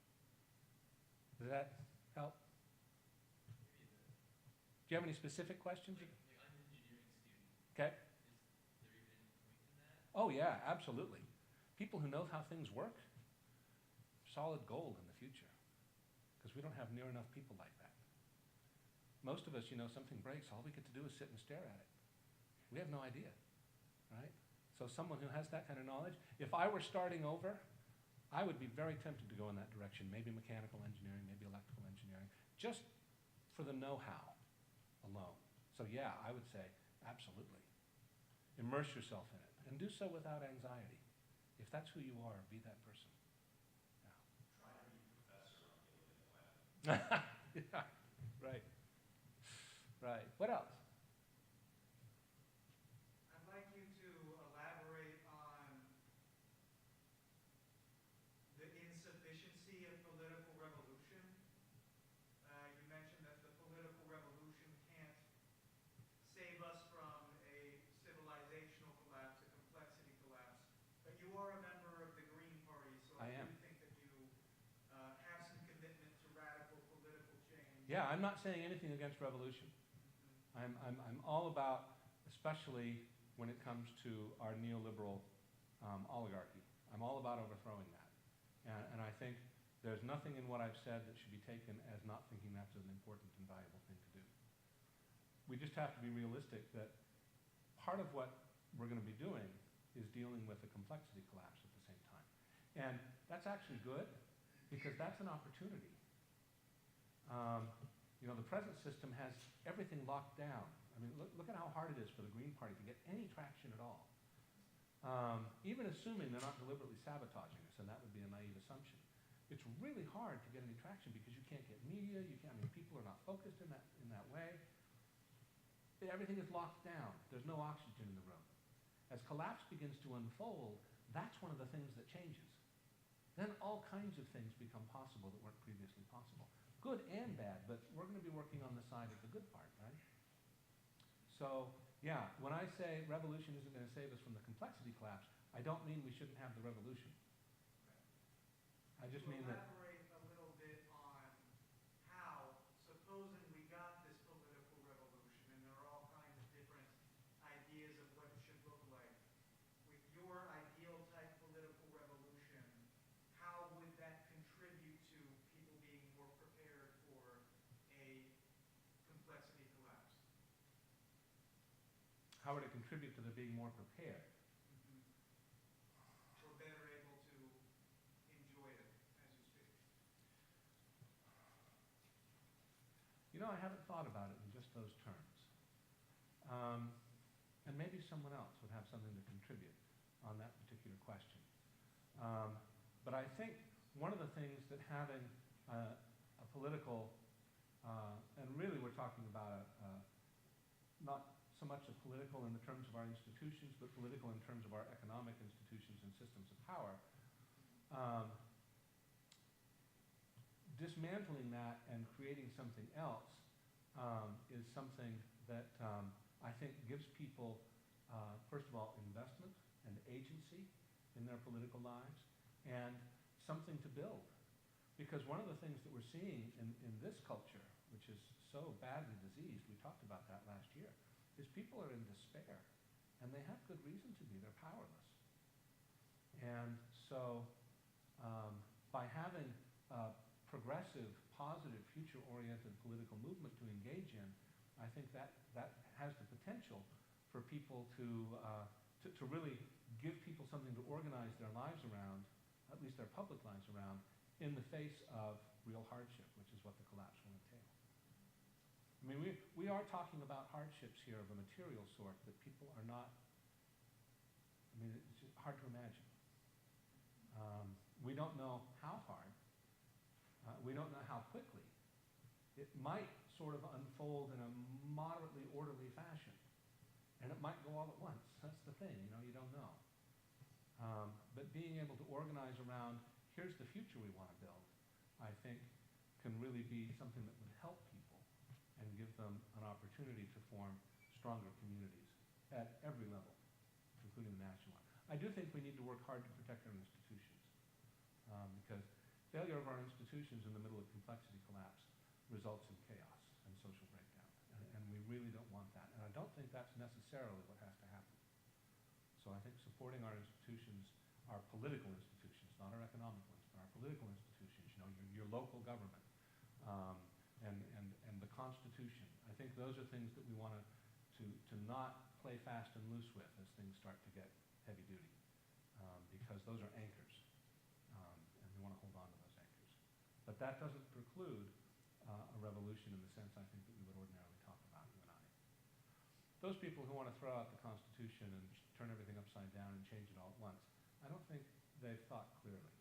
Does that help? Do you have any specific questions? Like I'm an engineering student. Okay. Is there even any point in that? Oh yeah, absolutely. People who know how things work, solid gold in the future, because we don't have near enough people like that. Most of us, you know, something breaks, all we get to do is sit and stare at it. We have no idea, right? So someone who has that kind of knowledge, if I were starting over, I would be very tempted to go in that direction, maybe mechanical engineering, maybe electrical engineering, just for the know-how alone. So yeah, I would say absolutely. Immerse yourself in it, and do so without anxiety. If that's who you are, be that person. Try to be a professor on the lab. Yeah, right. Right. What else? I'd like you to elaborate on the insufficiency of political revolution. You mentioned that the political revolution can't save us from a civilizational collapse, a complexity collapse. But you are a member of the Green Party, so I am. do think that you have some commitment to radical political change. Yeah, I'm not saying anything against revolution. I'm all about, especially when it comes to our neoliberal oligarchy. I'm all about overthrowing that. And I think there's nothing in what I've said that should be taken as not thinking that's an important and valuable thing to do. We just have to be realistic that part of what we're going to be doing is dealing with a complexity collapse at the same time. And that's actually good, because that's an opportunity. You know, the present system has everything locked down. I mean, look at how hard it is for the Green Party to get any traction at all. Even assuming they're not deliberately sabotaging us, and that would be a naive assumption. It's really hard to get any traction because you can't get media, I mean, people are not focused in that way. Everything is locked down. There's no oxygen in the room. As collapse begins to unfold, that's one of the things that changes. Then all kinds of things become possible that weren't previously possible. Good and bad, but we're going to be working on the side of the good part, right? So, yeah, when I say revolution isn't going to save us from the complexity collapse, I don't mean we shouldn't have the revolution. I just mean that... Elaborate a little bit on how, supposing we got this political revolution, and there are all kinds of different ideas of what it should look like. With your ideal type political revolution, how would that contribute to people being more prepared for a complexity collapse? How would it contribute to there being more prepared? Or better able to enjoy it as you speak? You know, I haven't thought about it in just those terms. And maybe someone else would have something to contribute on that particular question. But I think one of the things that having a political, and really we're talking about not so much a political in the terms of our institutions, but political in terms of our economic institutions and systems of power, dismantling that and creating something else is something that I think gives people, first of all, investment and agency in their political lives, and something to build. Because one of the things that we're seeing in this culture, which is so badly diseased, we talked about that last year, is people are in despair. And they have good reason to be. They're powerless. And so by having a progressive, positive, future-oriented political movement to engage in, I think that has the potential for people to really give people something to organize their lives around, at least their public lives around, in the face of real hardship, which is what the collapse will entail. I mean, we are talking about hardships here of a material sort that people are not, I mean, it's just hard to imagine. We don't know how hard, we don't know how quickly. It might sort of unfold in a moderately orderly fashion, and it might go all at once. That's the thing, you don't know. But being able to organize around, here's the future we want to build, I think can really be something that would help people and give them an opportunity to form stronger communities at every level, including the national one. I do think we need to work hard to protect our institutions, because failure of our institutions in the middle of complexity collapse results in chaos and social breakdown, and we really don't want that. And I don't think that's necessarily what has to happen. So I think supporting our institutions, our political institutions, not our economic ones, but our political institutions, your local government, and the Constitution. I think those are things that we want to not play fast and loose with as things start to get heavy duty, because those are anchors, and we want to hold on to those anchors. But that doesn't preclude a revolution in the sense I think that we would ordinarily talk about, you and I. Those people who want to throw out the Constitution and turn everything upside down and change it all at once, I don't think they've thought clearly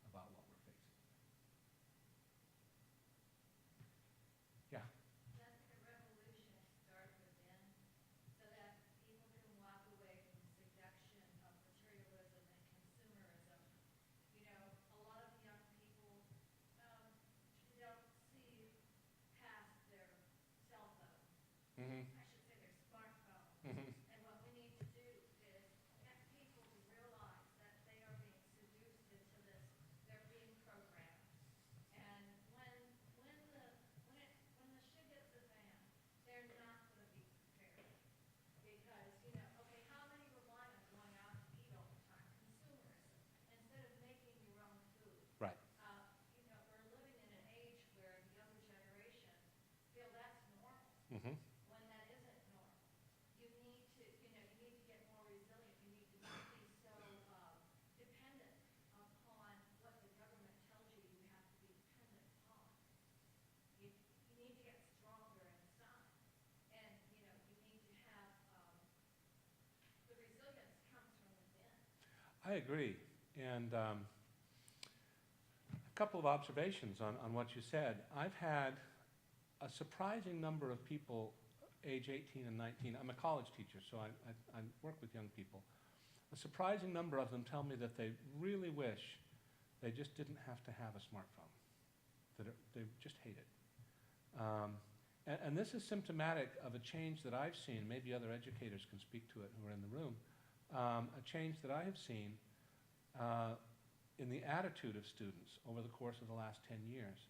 about what we're facing. Yeah? Doesn't a revolution start within so that people can walk away from the seduction of materialism and consumerism? A lot of young people don't see past their cell phone. Mm-hmm. I should say their smartphone. Mm-hmm. And what we need to do is get people to realize that they are being seduced into this. They're being programmed. And when the shit hits the fan, they're not going to be prepared. Because, okay, how many rely on going out to eat all the time? Consumerism. Instead of making your own food. Right. We're living in an age where the younger generation feel that's normal. Mm-hmm. When that isn't normal. You need to get more resilient. You need to not be so dependent upon what the government tells you you have to be dependent upon. You need to get stronger inside. And, you need to have, the resilience comes from within. I agree. And a couple of observations on what you said. I've had a surprising number of people age 18 and 19. I'm a college teacher, so I work with young people. A surprising number of them tell me that they really wish they just didn't have to have a smartphone, that they just hate it. And this is symptomatic of a change that I've seen. Maybe other educators can speak to it who are in the room. A change that I have seen in the attitude of students over the course of the last 10 years.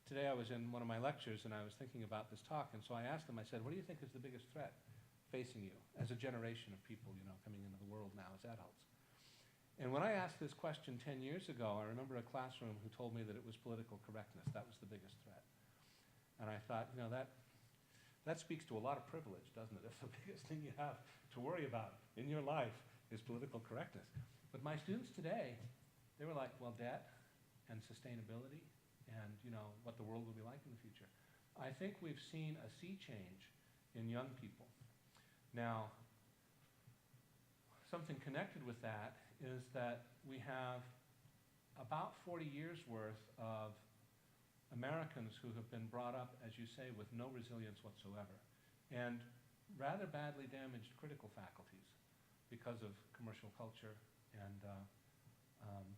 Today I was in one of my lectures and I was thinking about this talk, and so I asked them, I said, what do you think is the biggest threat facing you as a generation of people, coming into the world now as adults? And when I asked this question 10 years ago, I remember a classroom who told me that it was political correctness. That was the biggest threat. And I thought, that speaks to a lot of privilege, doesn't it? If the biggest thing you have to worry about in your life is political correctness. But my students today, they were like, well, debt and sustainability and, what the world will be like in the future. I think we've seen a sea change in young people. Now, something connected with that is that we have about 40 years worth of Americans who have been brought up, as you say, with no resilience whatsoever, and rather badly damaged critical faculties because of commercial culture and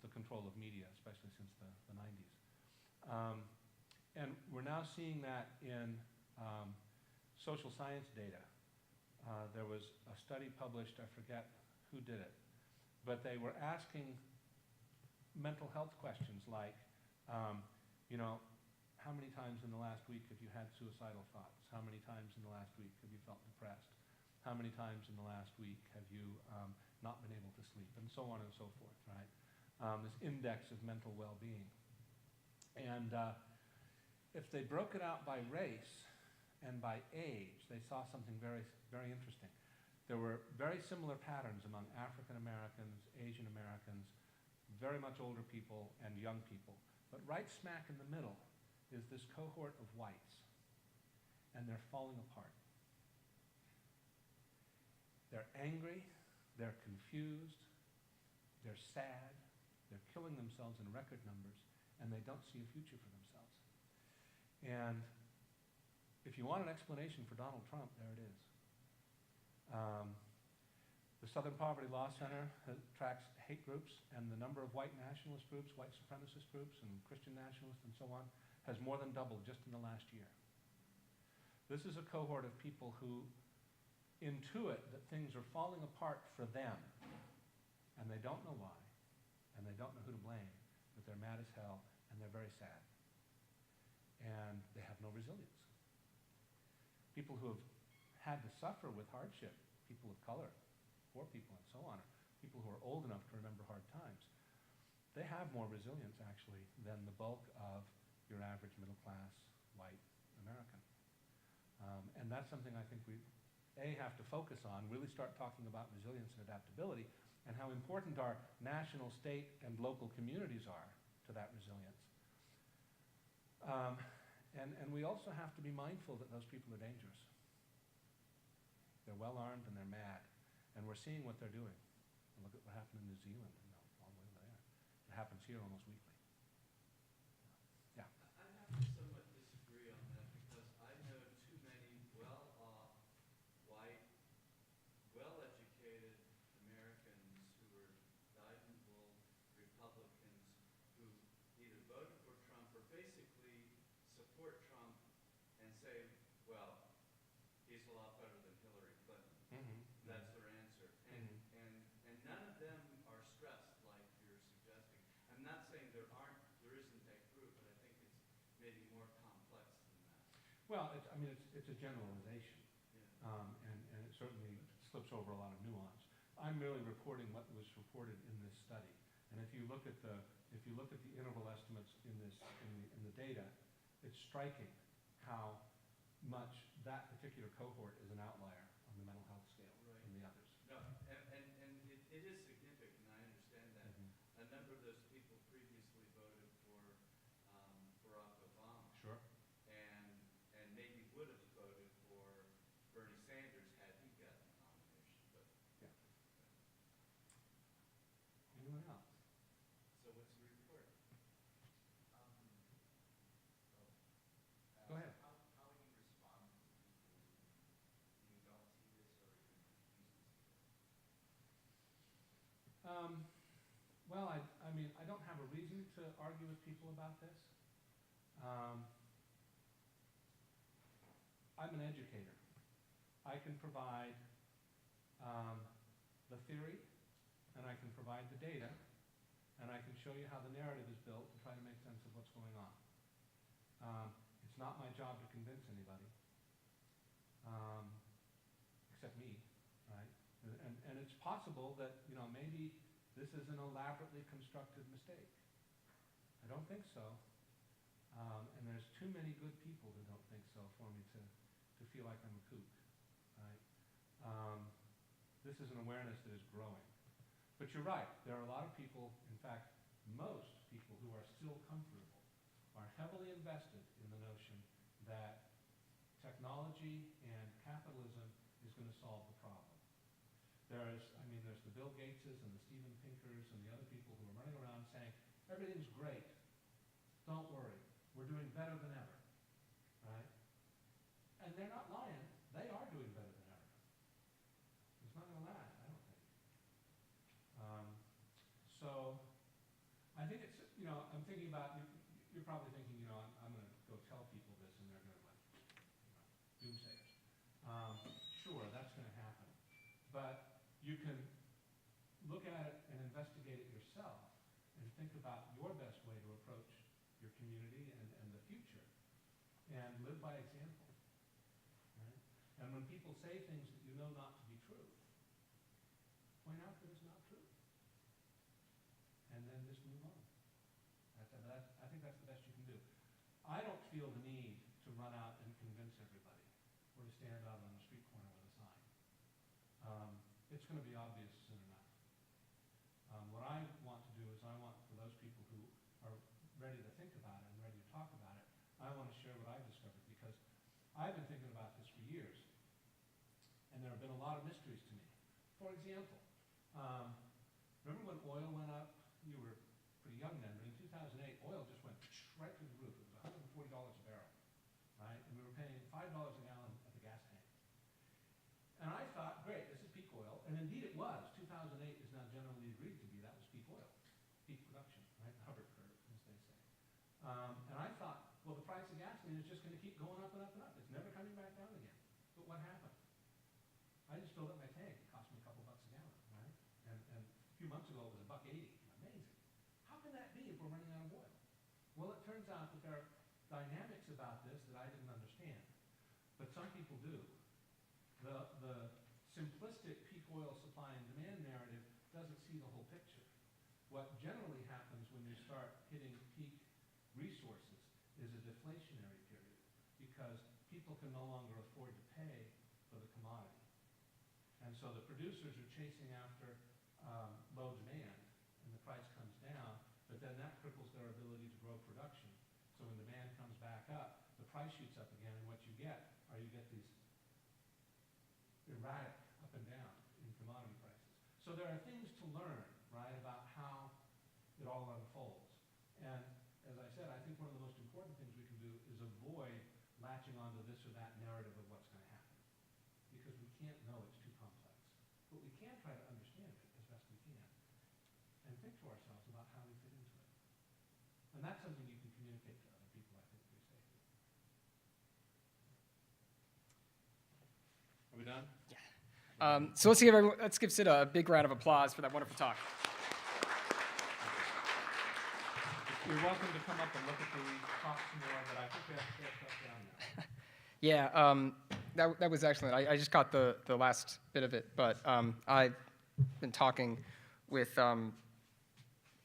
the control of media, especially since the 90s. And we're now seeing that in social science data. There was a study published, I forget who did it, but they were asking mental health questions like, how many times in the last week have you had suicidal thoughts? How many times in the last week have you felt depressed? How many times in the last week have you not been able to sleep? And so on and so forth, right? This index of mental well-being. And if they broke it out by race, and by age, they saw something very, very interesting. There were very similar patterns among African Americans, Asian Americans, very much older people, and young people. But right smack in the middle is this cohort of whites, and they're falling apart. They're angry, they're confused, they're sad, they're killing themselves in record numbers, and they don't see a future for themselves. And if you want an explanation for Donald Trump, there it is. The Southern Poverty Law Center tracks hate groups, and the number of white nationalist groups, white supremacist groups, and Christian nationalists, and so on, has more than doubled just in the last year. This is a cohort of people who intuit that things are falling apart for them, and they don't know why, and they don't know who to blame, but they're mad as hell, and they're very sad. And they have no resilience. People who have had to suffer with hardship, people of color, poor people, and so on, people who are old enough to remember hard times, they have more resilience, actually, than the bulk of your average middle-class white American. And that's something I think we, have to focus on, really start talking about resilience and adaptability, and how important our national, state, and local communities are to that resilience. And we also have to be mindful that those people are dangerous. They're well-armed and they're mad. And we're seeing what they're doing. And look at what happened in New Zealand and all the way over there. It happens here almost weekly. Yeah. I have to somewhat disagree on that because I know too many well-off, white, well-educated Americans who are dyed-in-the-wool Republicans who either voted for Trump or basically support Trump and say, well, he's a lot better than Hillary Clinton. Mm-hmm. That's their answer. And, and none of them are stressed like you're suggesting. I'm not saying there isn't that group, but I think it's maybe more complex than that. Well, it's a generalization. Yeah. And it certainly slips over a lot of nuance. I'm merely reporting what was reported in this study. And if you look at the interval estimates in the data, it's striking how much that particular cohort is an outlier on the mental health scale from the others. No, and it is significant, I understand that. Mm-hmm. A number of those people previously voted for Barack Obama. Sure. And maybe would have voted for Bernie Sanders had he gotten the nomination. But Yeah. Anyone else? so what's the report? Go ahead. How would you respond to people who don't see this or even refuse to see this? Well, I don't have a reason to argue with people about this. I'm an educator. I can provide the theory, and I can provide the data, and I can show you how the narrative is built to try to make sense of what's going on. It's not my job to convince anybody, except me, right? And it's possible that, maybe this is an elaborately constructed mistake. I don't think so. And there's too many good people who don't think so for me to feel like I'm a kook, right? This is an awareness that is growing. But you're right, there are a lot of people, in fact, most people who are still comfortable, are heavily invested in the notion that technology and capitalism is going to solve the problem. There's the Bill Gateses and the Steven Pinkers and the other people who are running around saying, everything's great, don't worry, we're doing better than ever, right? And they're not lying, they are doing better than ever. It's not going to last, I don't think. So I think it's, I'm thinking about, you're probably thinking, I'm going to go tell people this and they're going to doomsayers. Sure, that's going to happen. But you can look at it and investigate it yourself and think about your best way to approach your community and the future and live by example. Right? And when people say things that you know not to be true, point out that it's not true. And then just move on. I think that's the best you can do. I don't feel the need to run out and convince everybody. or to stand out on the street corner with a sign. It's going to be obvious soon enough. What I want to do is I want for those people who are ready to think about it and ready to talk about it, I want to share what I've discovered, because I've been thinking about this for years, and there have been a lot of mysteries to me. For example, remember when oil went up? You were pretty young then, but in 2008, oil just went right through the roof. It was $140 a barrel, right? And we were paying $5 a gallon at the gas tank. And I thought, great, this is peak oil. And indeed it was. 2008 is now generally agreed to be. That was peak oil, peak production, right? The Hubbard curve, as they say. And I thought, well, the price of gasoline is just going to keep going up and up and up. It's never coming back down again. But what happened? I just filled up my tank. It cost me a couple bucks a gallon, right? And a few months ago, it was $1.80. Amazing. How can that be if we're running out of oil? Well, it turns out that there are dynamics about this that I didn't understand, but some people do. The simplistic peak oil supply and demand narrative doesn't see the whole picture. What generally happens when you start hitting peak resources is a deflationary period, because people can no longer afford to pay for the commodity. And so the producers are chasing after low demand, and the price comes down, but then that cripples their ability to grow production. So when demand comes back up, the price shoots up again, and what you get these erratic up and down in commodity prices. So there are things to learn, right, about how it all unfolds. And as I said, I think one of the most important things we can do is avoid latching onto this or that narrative of what's going to happen, because we can't know, it's too complex. But we can try to understand it as best we can and think to ourselves about how we fit into it. And that's something you can communicate to other people, I think, pretty safely. Are we done? So let's give Sid a big round of applause for that wonderful talk. You're welcome to come up and look at the talk some more, but I think we have to get stuff down now. Yeah, that was excellent. I just caught the last bit of it, but I've been talking with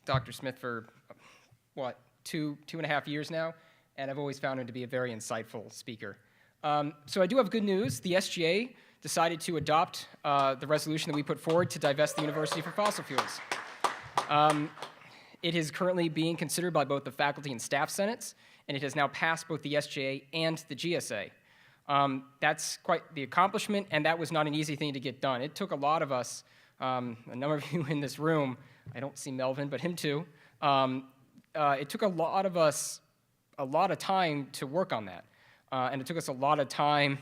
Dr. Smith for, what, two and a half years now, and I've always found him to be a very insightful speaker. So I do have good news. The SGA decided to adopt the resolution that we put forward to divest the university from fossil fuels. It is currently being considered by both the faculty and staff senates, and it has now passed both the SGA and the GSA. That's quite the accomplishment, and that was not an easy thing to get done. It took a lot of us, a number of you in this room, I don't see Melvin, but him too, it took a lot of us a lot of time to work on that. And it took us a lot of time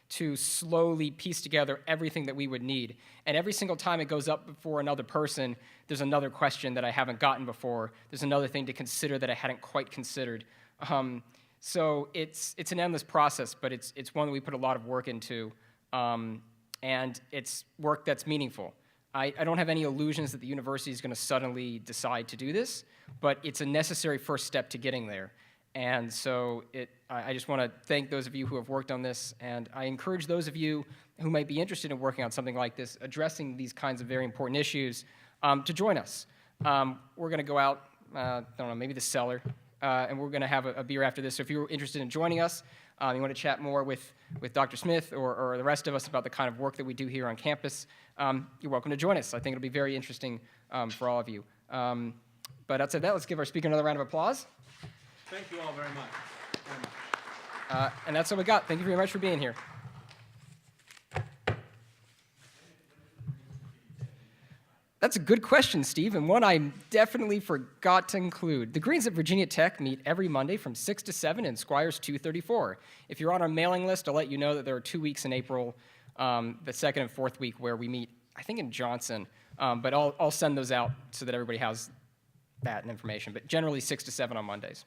to slowly piece together everything that we would need. And every single time it goes up before another person, there's another question that I haven't gotten before. There's another thing to consider that I hadn't quite considered. So it's an endless process, but it's one that we put a lot of work into, and it's work that's meaningful. I don't have any illusions that the university is going to suddenly decide to do this, but it's a necessary first step to getting there. And so I just want to thank those of you who have worked on this, and I encourage those of you who might be interested in working on something like this, addressing these kinds of very important issues, to join us. We're going to go out, I don't know, maybe the cellar, and we're going to have a beer after this. So if you're interested in joining us, you want to chat more with Dr. Smith or the rest of us about the kind of work that we do here on campus, you're welcome to join us. I think it'll be very interesting for all of you. But outside that, let's give our speaker another round of applause. Thank you all very much. And that's all we got. Thank you very much for being here. That's a good question, Steve, and one I definitely forgot to include. The Greens at Virginia Tech meet every Monday from 6 to 7 in Squires 234. If you're on our mailing list, I'll let you know that there are 2 weeks in April, the second and fourth week, where we meet, I think, in Johnson. But I'll send those out so that everybody has that information. But generally 6 to 7 on Mondays.